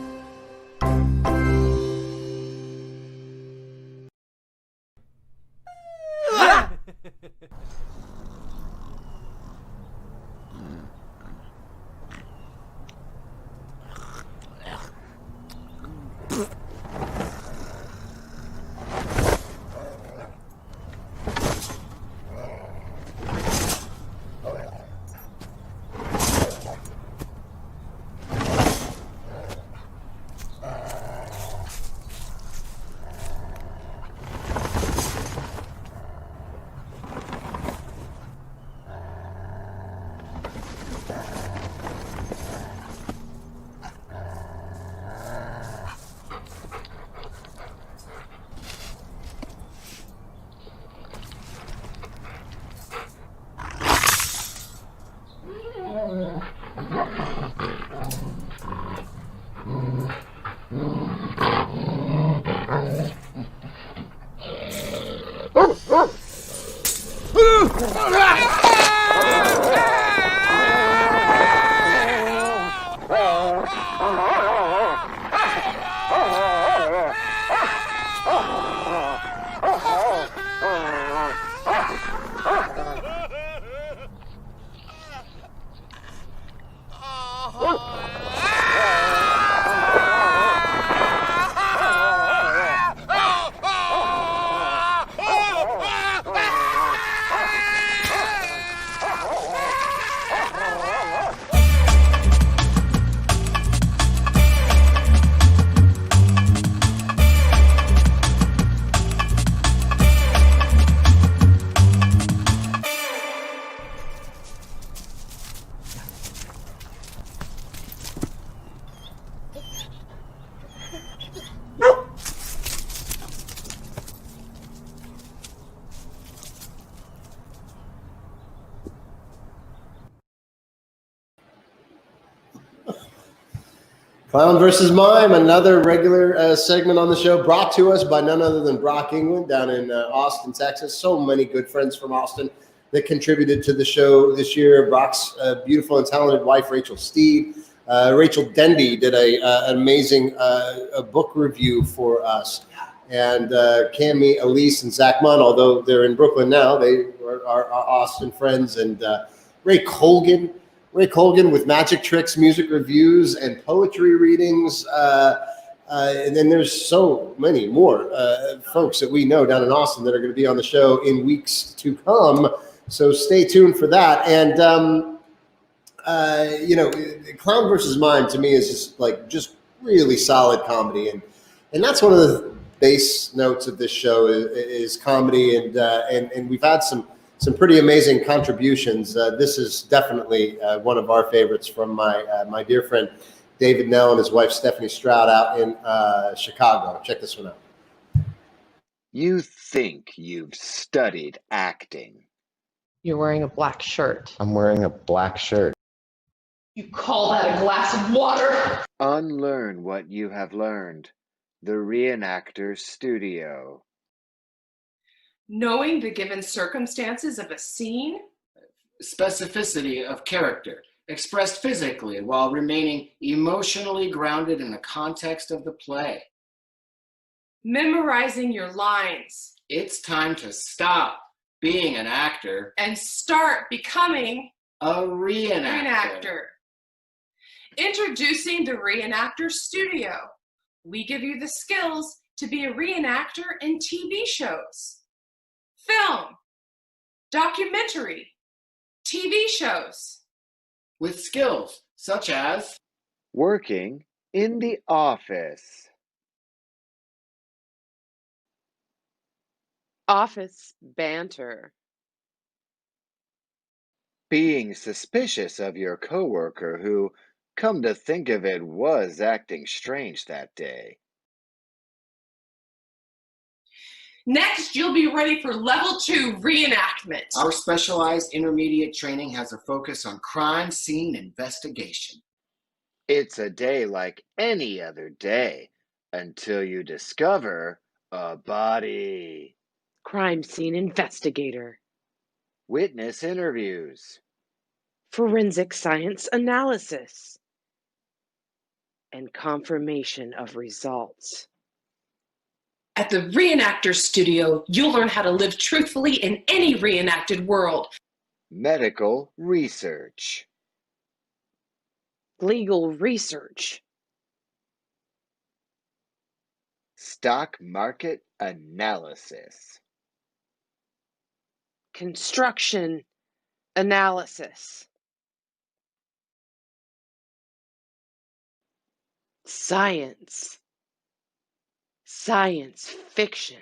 Clown vs. Mime, another regular segment on the show, brought to us by none other than Brock England down in Austin, Texas. So many good friends from Austin that contributed to the show this year. Brock's beautiful and talented wife, Rachel Steed. Rachel Dendy did an amazing book review for us. And Cammie, Elise, and Zach Munn, although they're in Brooklyn now, they are our Austin friends. And Ray Colgan with magic tricks, music reviews, and poetry readings. And then there's so many more folks that we know down in Austin that are going to be on the show in weeks to come. So stay tuned for that. And, Clown vs. Mime to me is just really solid comedy. And that's one of the base notes of this show is comedy. And we've had some pretty amazing contributions. This is definitely one of our favorites from my dear friend David Nell and his wife Stephanie Stroud out in Chicago. Check this one out. You think you've studied acting. You're wearing a black shirt. I'm wearing a black shirt. You call that a glass of water? Unlearn what you have learned. The Reenactors Studio. Knowing the given circumstances of a scene, specificity of character, expressed physically while remaining emotionally grounded in the context of the play. Memorizing your lines. It's time to stop being an actor and start becoming a reenactor. Introducing the Reenactor Studio. We give you the skills to be a reenactor in TV shows, film, documentary, TV shows. With skills such as working in the office, office banter, being suspicious of your coworker who, come to think of it, was acting strange that day. Next, you'll be ready for level 2 reenactment. Our specialized intermediate training has a focus on crime scene investigation. It's a day like any other day until you discover a body. crime scene investigator, Witness interviews, forensic science analysis, and confirmation of results. At the Reenactor Studio, you'll learn how to live truthfully in any reenacted world. medical research, Legal research, stock market analysis, construction analysis, science fiction.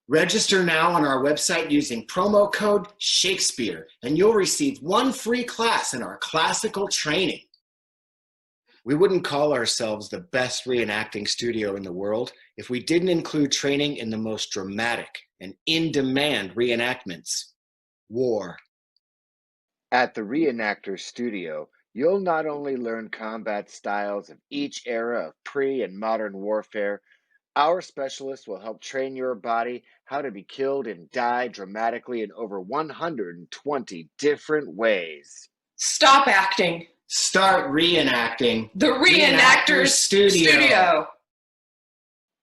Register now on our website using promo code Shakespeare, and you'll receive 1 free class in our classical training. We wouldn't call ourselves the best reenacting studio in the world if we didn't include training in the most dramatic and in-demand reenactments. War. At the Reenactor Studio, you'll not only learn combat styles of each era of pre- and modern warfare, our specialists will help train your body how to be killed and die dramatically in over 120 different ways. Stop acting. Start reenacting. The Reenactors Studio.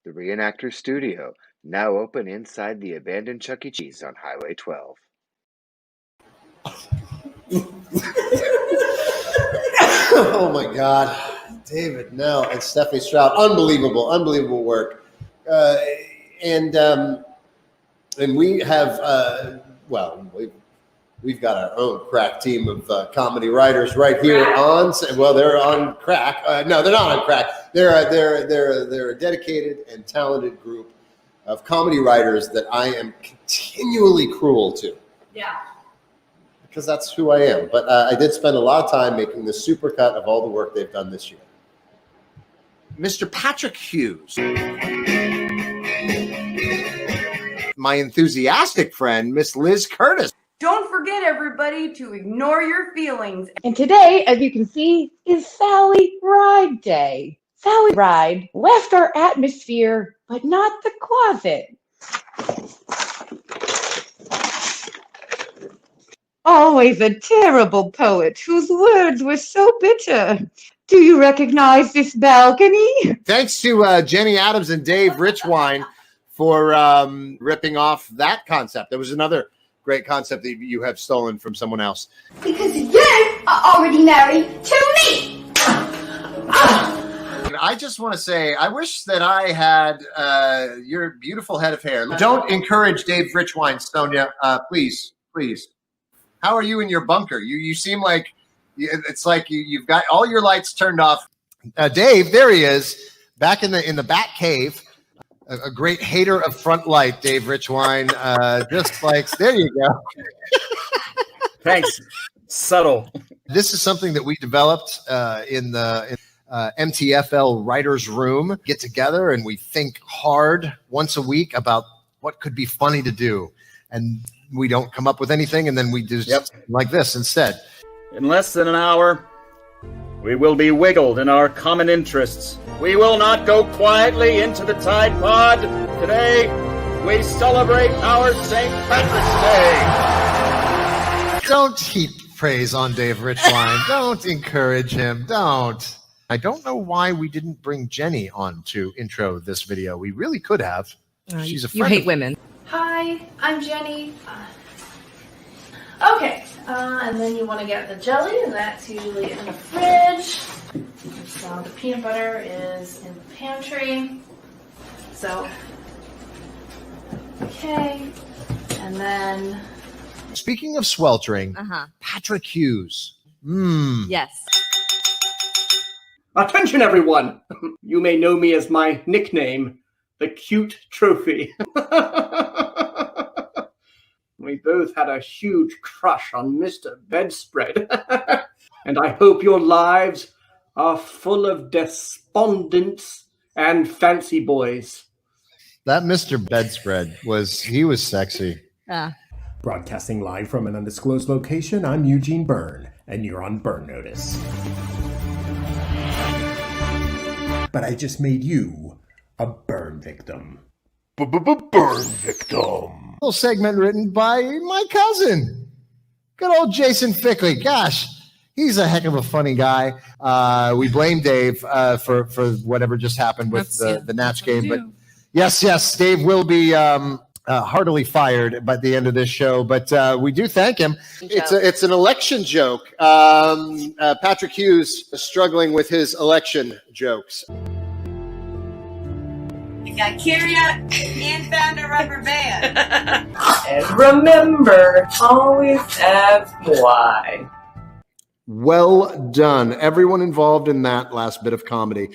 The Reenactor Studio, now open inside the abandoned Chuck E. Cheese on Highway 12. Oh my God, David, no, and Stephanie Stroud, unbelievable work, and we have we've got our own crack team of comedy writers right here on. Well, they're on crack. No, they're not on crack. They're a dedicated and talented group of comedy writers that I am continually cruel to. Yeah. Because that's who I am. But I did spend a lot of time making the supercut of all the work they've done this year. Mr. Patrick Hughes. My enthusiastic friend, Miss Liz Curtis. Don't forget, everybody, to ignore your feelings. And today, as you can see, is Sally Ride Day. Sally Ride left our atmosphere, but not the closet. Always a terrible poet whose words were so bitter. Do you recognize this balcony? Thanks to Jenny Adams and Dave Richwine for ripping off that concept. There was another great concept that you have stolen from someone else. Because you are already married to me. I just want to say, I wish that I had your beautiful head of hair. Don't encourage Dave Richwine, Sonia. Please. How are you in your bunker? You seem like it's like you've got all your lights turned off. Dave, there he is, back in the Bat Cave. A great hater of front light, Dave Richwine. Just like, there you go. Thanks. Subtle. This is something that we developed in the MTFL Writers Room. Get together and we think hard once a week about what could be funny to do. And we don't come up with anything, and then we do like this instead. In less than an hour, we will be wiggled in our common interests. We will not go quietly into the Tide Pod. Today, we celebrate our St. Patrick's Day. Don't heap praise on Dave Richwine. Don't encourage him. Don't. I don't know why we didn't bring Jenny on to intro this video. We really could have. She's a friend. You hate women. Hi, I'm Jenny. Okay, and then you want to get the jelly, and that's usually in the fridge. So the peanut butter is in the pantry. So, okay, and then... Speaking of sweltering, Patrick Hughes. Yes. Attention, everyone! You may know me as my nickname, the Cute Trophy. We both had a huge crush on Mr. Bedspread. And I hope your lives are full of despondence and fancy boys. That Mr. Bedspread was sexy. Broadcasting live from an undisclosed location, I'm Eugene Byrne, and you're on Burn Notice. But I just made you a burn victim. Burn victim. Little segment written by my cousin. Good old Jason Fickley. Gosh, he's a heck of a funny guy. We blame Dave for whatever just happened with the Natch game. But yes, Dave will be heartily fired by the end of this show. But we do thank him. It's an election joke. Patrick Hughes is struggling with his election jokes. You got Kyria and found a rubber band. And remember, always ask why. Well done. Everyone involved in that last bit of comedy,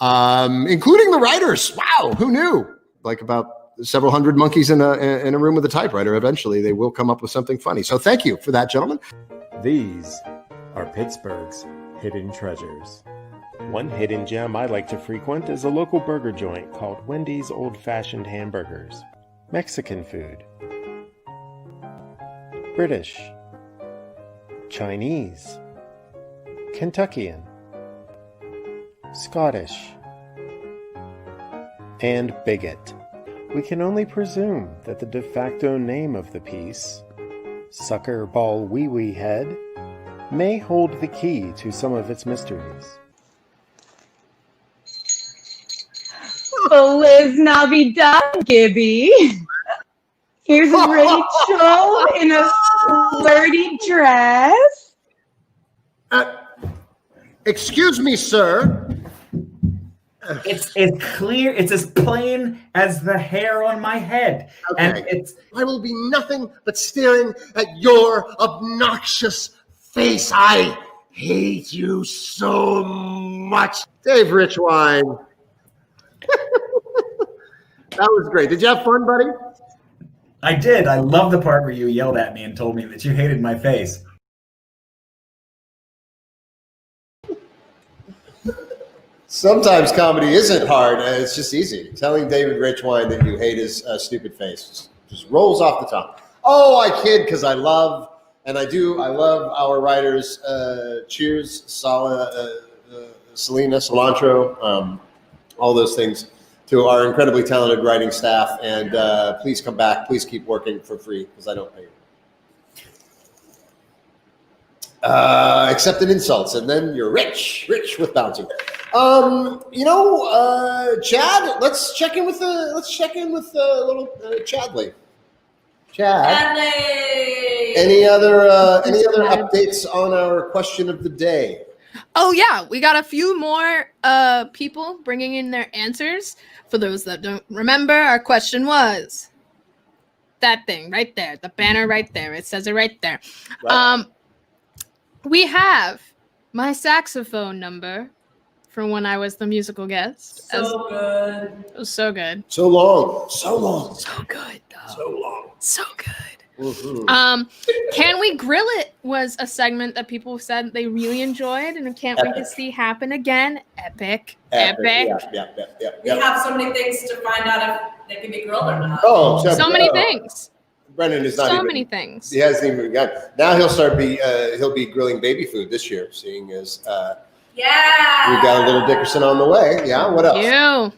including the writers. Wow, who knew? Like about several hundred monkeys in a room with a typewriter. Eventually, they will come up with something funny. So thank you for that, gentlemen. These are Pittsburgh's hidden treasures. One hidden gem I like to frequent is a local burger joint called Wendy's Old Fashioned Hamburgers. Mexican food. British. Chinese. Kentuckian. Scottish. And bigot. We can only presume that the de facto name of the piece, Sucker Ball Wee Wee Head, may hold the key to some of its mysteries. Feliz Navidad, Gibby. Here's Rachel in a flirty dress. Excuse me, sir. It's as clear, it's as plain as the hair on my head. Okay. And I will be nothing but staring at your obnoxious face. I hate you so much. Dave Richwine. That was great. Did you have fun, buddy? I did. I love the part where you yelled at me and told me that you hated my face. Sometimes comedy isn't hard. It's just easy. Telling David Richwine that you hate his stupid face just rolls off the tongue. Oh, I kid because I love our writers. Cheers, Selena, Cilantro, all those things to our incredibly talented writing staff. And please come back. Please keep working for free because I don't pay you. Accepted insults, and then you're rich with bounty. Chad, let's check in with little Chadley. Chad. Any other updates on our question of the day? Oh yeah, we got a few more people bringing in their answers. For those that don't remember, our question was that thing right there, the banner right there. It says it right there. Right. We have my saxophone number from when I was the musical guest. So good. It was so good. So long. So good though. So long. So good. Mm-hmm. Can We Grill It was a segment that people said they really enjoyed, and I can't wait to see happen again. Epic. Yeah. We have so many things to find out if they can be grilled or not. Oh, so many things. Brennan is not so even, many things. He hasn't even begun. Now he'll be grilling baby food this year, seeing as we got a little Dickerson on the way. Yeah, what else?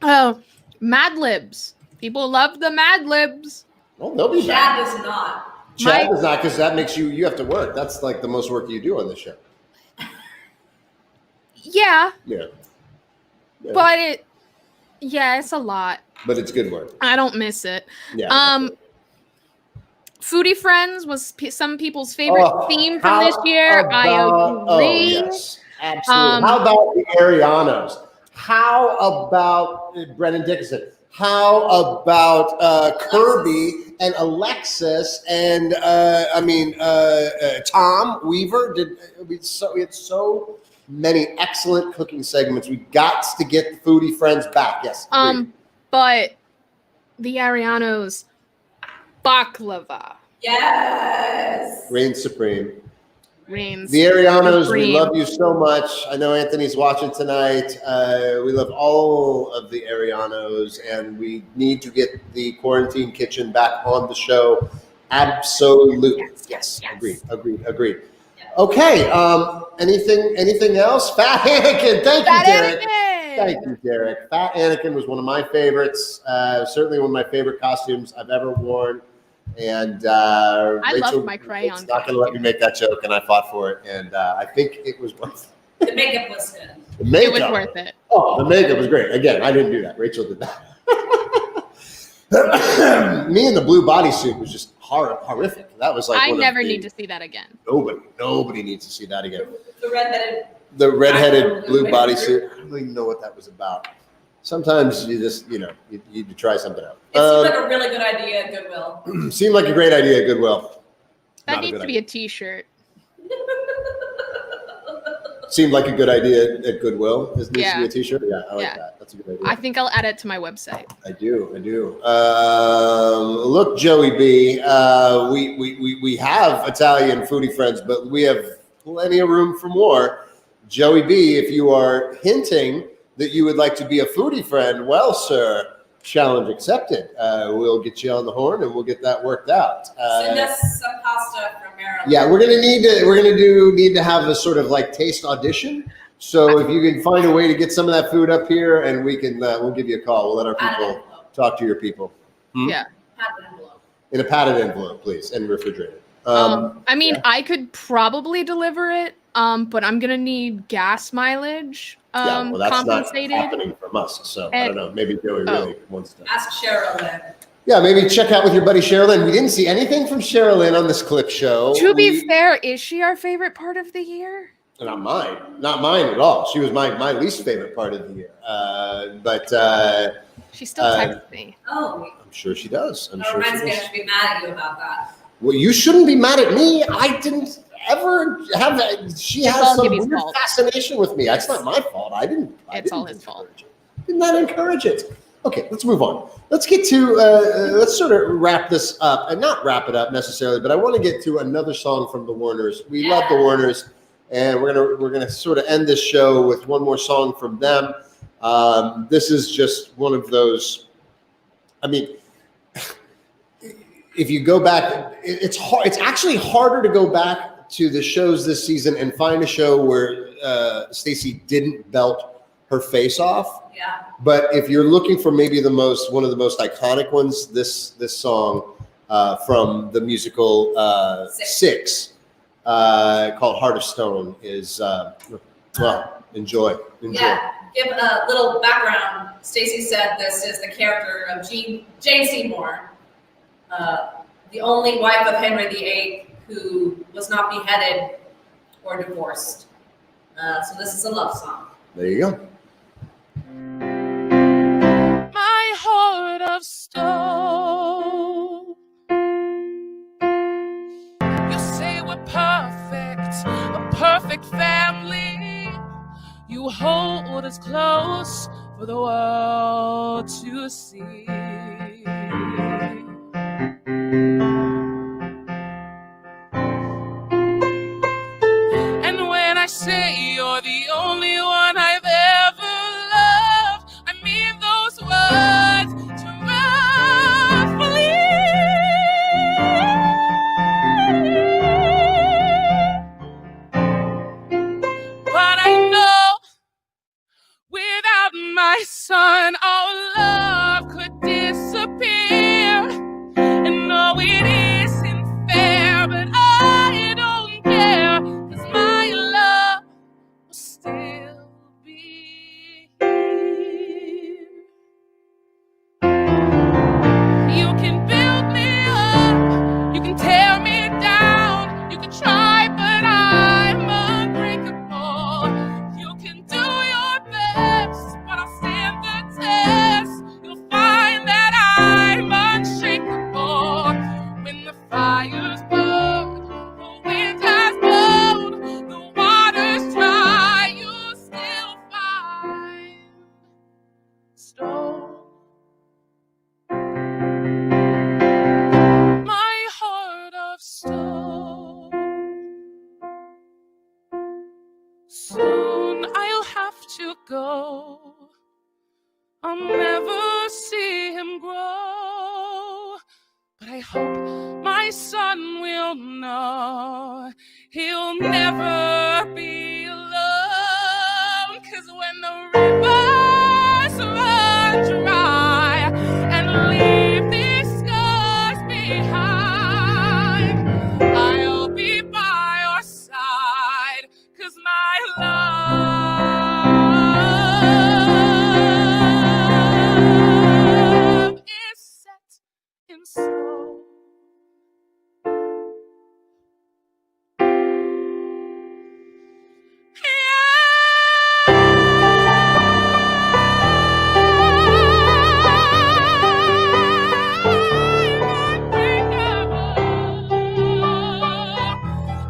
Oh, Mad Libs. People love the Mad Libs. Well, nobody. Chad does not. Chad does not, because that makes you have to work. That's like the most work you do on this show. Yeah. Yeah. But it's a lot. But it's good work. I don't miss it. Yeah. Foodie Friends was some people's favorite theme from this year. I agree. Oh, yes. Absolutely. How about the Arianos? How about Brennan Dickinson? How about Kirby and Alexis and Tom Weaver? We had so many excellent cooking segments. We got to get the Foodie Friends back. Yes. But the Arianos, baklava. Yes. Reigns supreme. Reigns. The Arianos, supreme. we love you so much. I know Anthony's watching tonight. We love all of the Arianos, and we need to get the Quarantine Kitchen back on the show. Absolutely. Yes. Agreed. Okay. Anything else? Fat Anakin. Thank you, Derek. Thank you, Derek. Fat Anakin was one of my favorites. Certainly one of my favorite costumes I've ever worn. And I Rachel love my crayon. was not going to let me make that joke, and I fought for it. And I think it was worth it. The makeup was good. The makeup, it was worth it. Oh, the makeup was great. Again, I didn't do that. Rachel did that. Me in the blue bodysuit was just horrific. That was like I never need to see that again. Nobody needs to see that again. The redheaded blue bodysuit. I don't even know what that was about. Sometimes you just, you try something out. It seemed like a really good idea at Goodwill. Seemed like a great idea at Goodwill. That needs to be a t-shirt. Seemed like a good idea at Goodwill. This needs to be a t-shirt. Yeah, I like that. That's a good idea. I think I'll add it to my website. I do. Look, Joey B, we have Italian foodie friends, but we have plenty of room for more. Joey B, if you are hinting that you would like to be a foodie friend, well, sir, challenge accepted. We'll get you on the horn and we'll get that worked out. Send us some pasta from Maryland. Yeah, we're gonna need to have a sort of like taste audition. So if you can find a way to get some of that food up here, and we can, we'll give you a call. We'll let our people talk to your people. Yeah. In a padded envelope, please, and refrigerated. I could probably deliver it, but I'm gonna need gas mileage. That's compensated. not happening from us. So I don't know. Maybe Joey really wants to. Ask Sherilyn. Yeah, maybe check out with your buddy Sherilyn. We didn't see anything from Sherilyn on this clip show. To be fair, is she our favorite part of the year? Not mine at all. She was my least favorite part of the year. She still texts me. Oh, I'm sure she does. that reminds me, I should be mad at you about that. Well, you shouldn't be mad at me. I didn't ever have that. She has some weird fascination with me. It's not my fault. It's all his fault. Did not encourage it. Okay, let's move on. Let's get to let's sort of wrap this up, and not wrap it up necessarily, but I want to get to another song from the Warners. We love the Warners, and we're gonna sort of end this show with one more song from them. This is just one of those. I mean, if you go back, it's hard. It's actually harder to go back to the shows this season and find a show where Stacey didn't belt her face off. Yeah. But if you're looking for maybe one of the most iconic ones, this song from the musical Six, called "Heart of Stone" is enjoy. Yeah. Give a little background. Stacey said this is the character of Jane Seymour, the only wife of Henry VIII who was not beheaded or divorced. So this is a love song. There you go. My heart of stone. You say we're perfect, a perfect family. You hold us close for the world to see. And when I say you're the only one I've ever loved, I mean those words truthfully. But I know without my son, our love could disappear. Soon I'll have to go. I'll never see him grow. But I hope my son will know he'll never be alone. 'Cause when the rivers run dry and leave these scars behind, I'll be by your side. 'Cause my love is set in stone.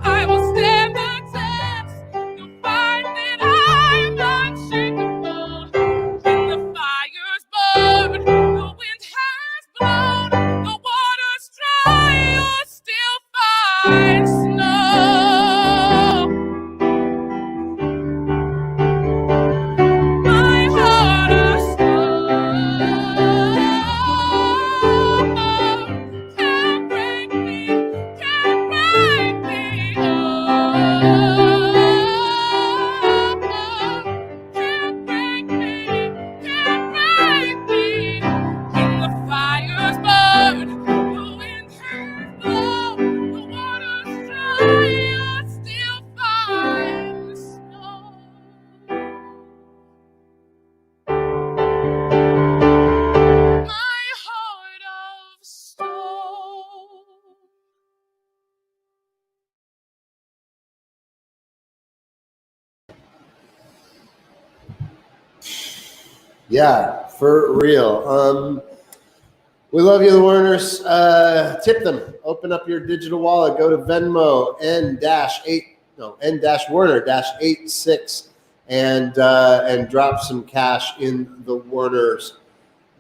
I will stand the test. You'll find that I'm unshakable. When the fire's burned, the wind has blown, the water's dry, you'll still find snow. My heart of stone can't break me, can't break me. Oh, can't break me, can't break me. When the fire's burned, the wind has blown, the water's dry, you'll still find snow. My heart of stone. Yeah, for real. We love you, the Warners. Tip them. Open up your digital wallet. Go to Venmo N-Warner-86 and drop some cash in the Warners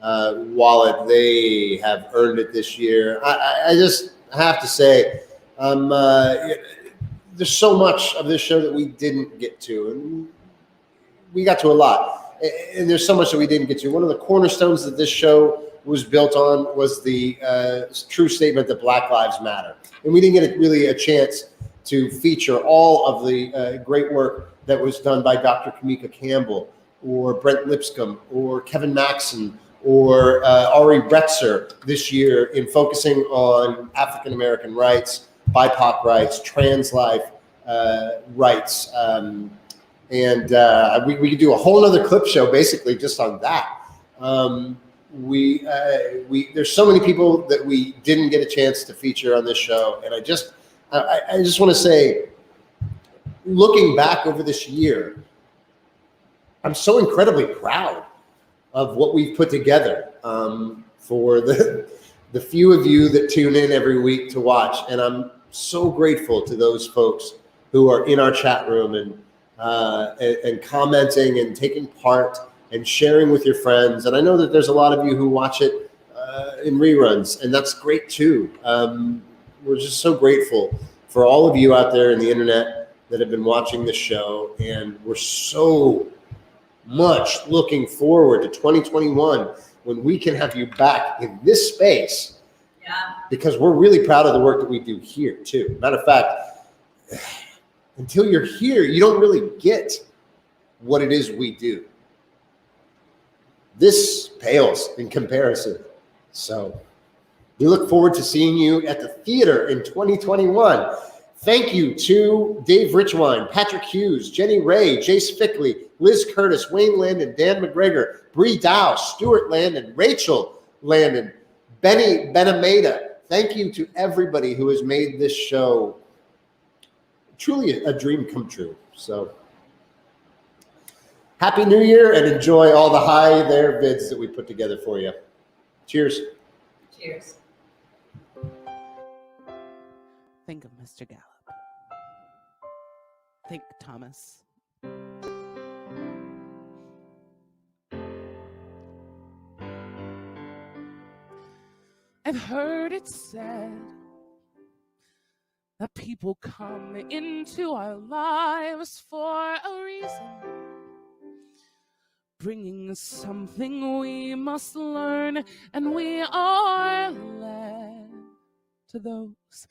wallet. They have earned it this year. I just have to say, there's so much of this show that we didn't get to, and we got to a lot. And there's so much that we didn't get to. One of the cornerstones that this show was built on was the true statement that Black Lives Matter. And we didn't get really a chance to feature all of the great work that was done by Dr. Kamika Campbell or Brent Lipscomb or Kevin Maxson or Ari Retzer this year in focusing on African-American rights, BIPOC rights, trans life rights. We could do a whole other clip show basically just on that. There's so many people that we didn't get a chance to feature on this show, and I just want to say, looking back over this year, I'm so incredibly proud of what we've put together for the few of you that tune in every week to watch, and I'm so grateful to those folks who are in our chat room and commenting and taking part and sharing with your friends. And I know that there's a lot of you who watch it in reruns, and that's great too. We're just so grateful for all of you out there in the internet that have been watching this show, and we're so much looking forward to 2021 when we can have you back in this space. Yeah. Because we're really proud of the work that we do here too. Matter of fact, until you're here, you don't really get what it is we do. This pales in comparison. So we look forward to seeing you at the theater in 2021. Thank you to Dave Richwine, Patrick Hughes, Jenny Ray, Jace Fickley, Liz Curtis, Wayne Landon, Dan McGregor, Bree Dow, Stuart Landon, Rachel Landon, Benny Benameda. Thank you to everybody who has made this show truly a dream come true. So happy New Year and enjoy all the Hi There vids that we put together for you. Cheers. Cheers. Think of Mr. Gallup. Think Thomas. I've heard it said that people come into our lives for a reason, bringing something we must learn, and we are led to those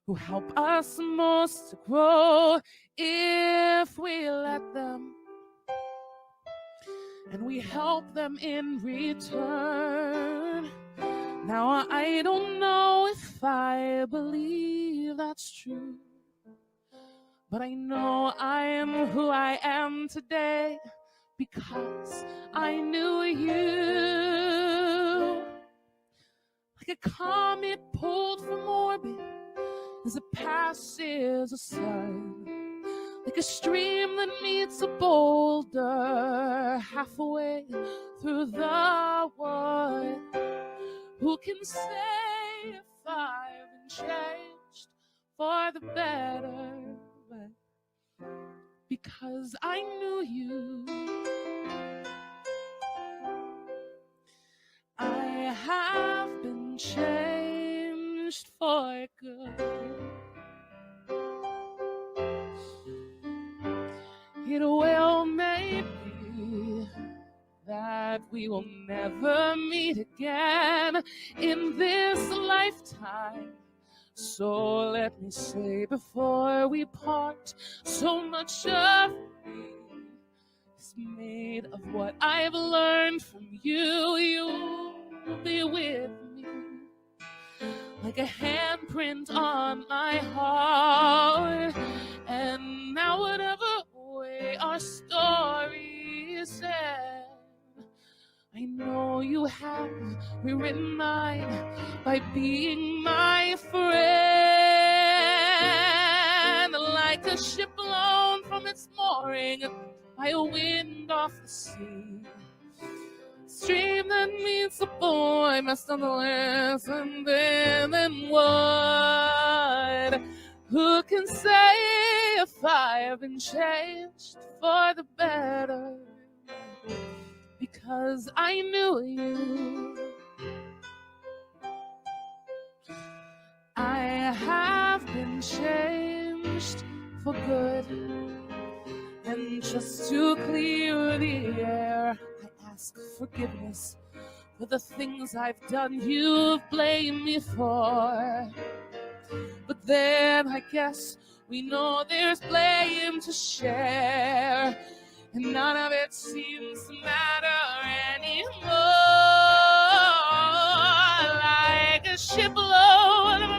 who help us most to grow if we let them, and we help them in return. Now I don't know if I believe that's true, but I know I am who I am today because I knew you. Like a comet pulled from orbit as it passes a sun, like a stream that meets a boulder halfway through the wood. Who can say if I've been changed for the better? But because I knew you, I have been changed for good. It will may be that we will never meet again in this lifetime. So let me say before we part, so much of me is made of what I've learned from you. You'll be with me like a handprint on my heart. And now whatever way our story is end, I know you have rewritten mine by being my friend. Like a ship blown from its mooring by a wind off the sea, stream that meets the boy must nonetheless, and then what? Who can say if I've been changed for the better? Because I knew you. I have been changed for good. And just to clear the air, I ask forgiveness for the things I've done you've blamed me for. But then I guess we know there's blame to share, and none of it seems to matter anymore. Like a ship load of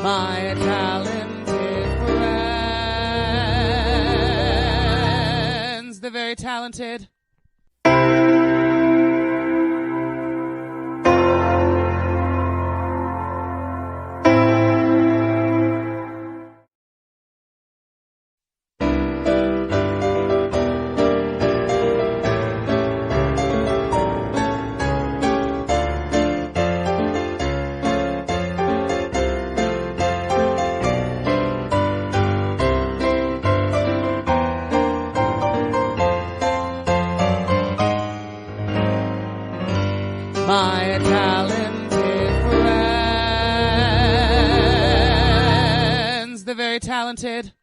my talented friends, the very talented. My talented friends, the very talented.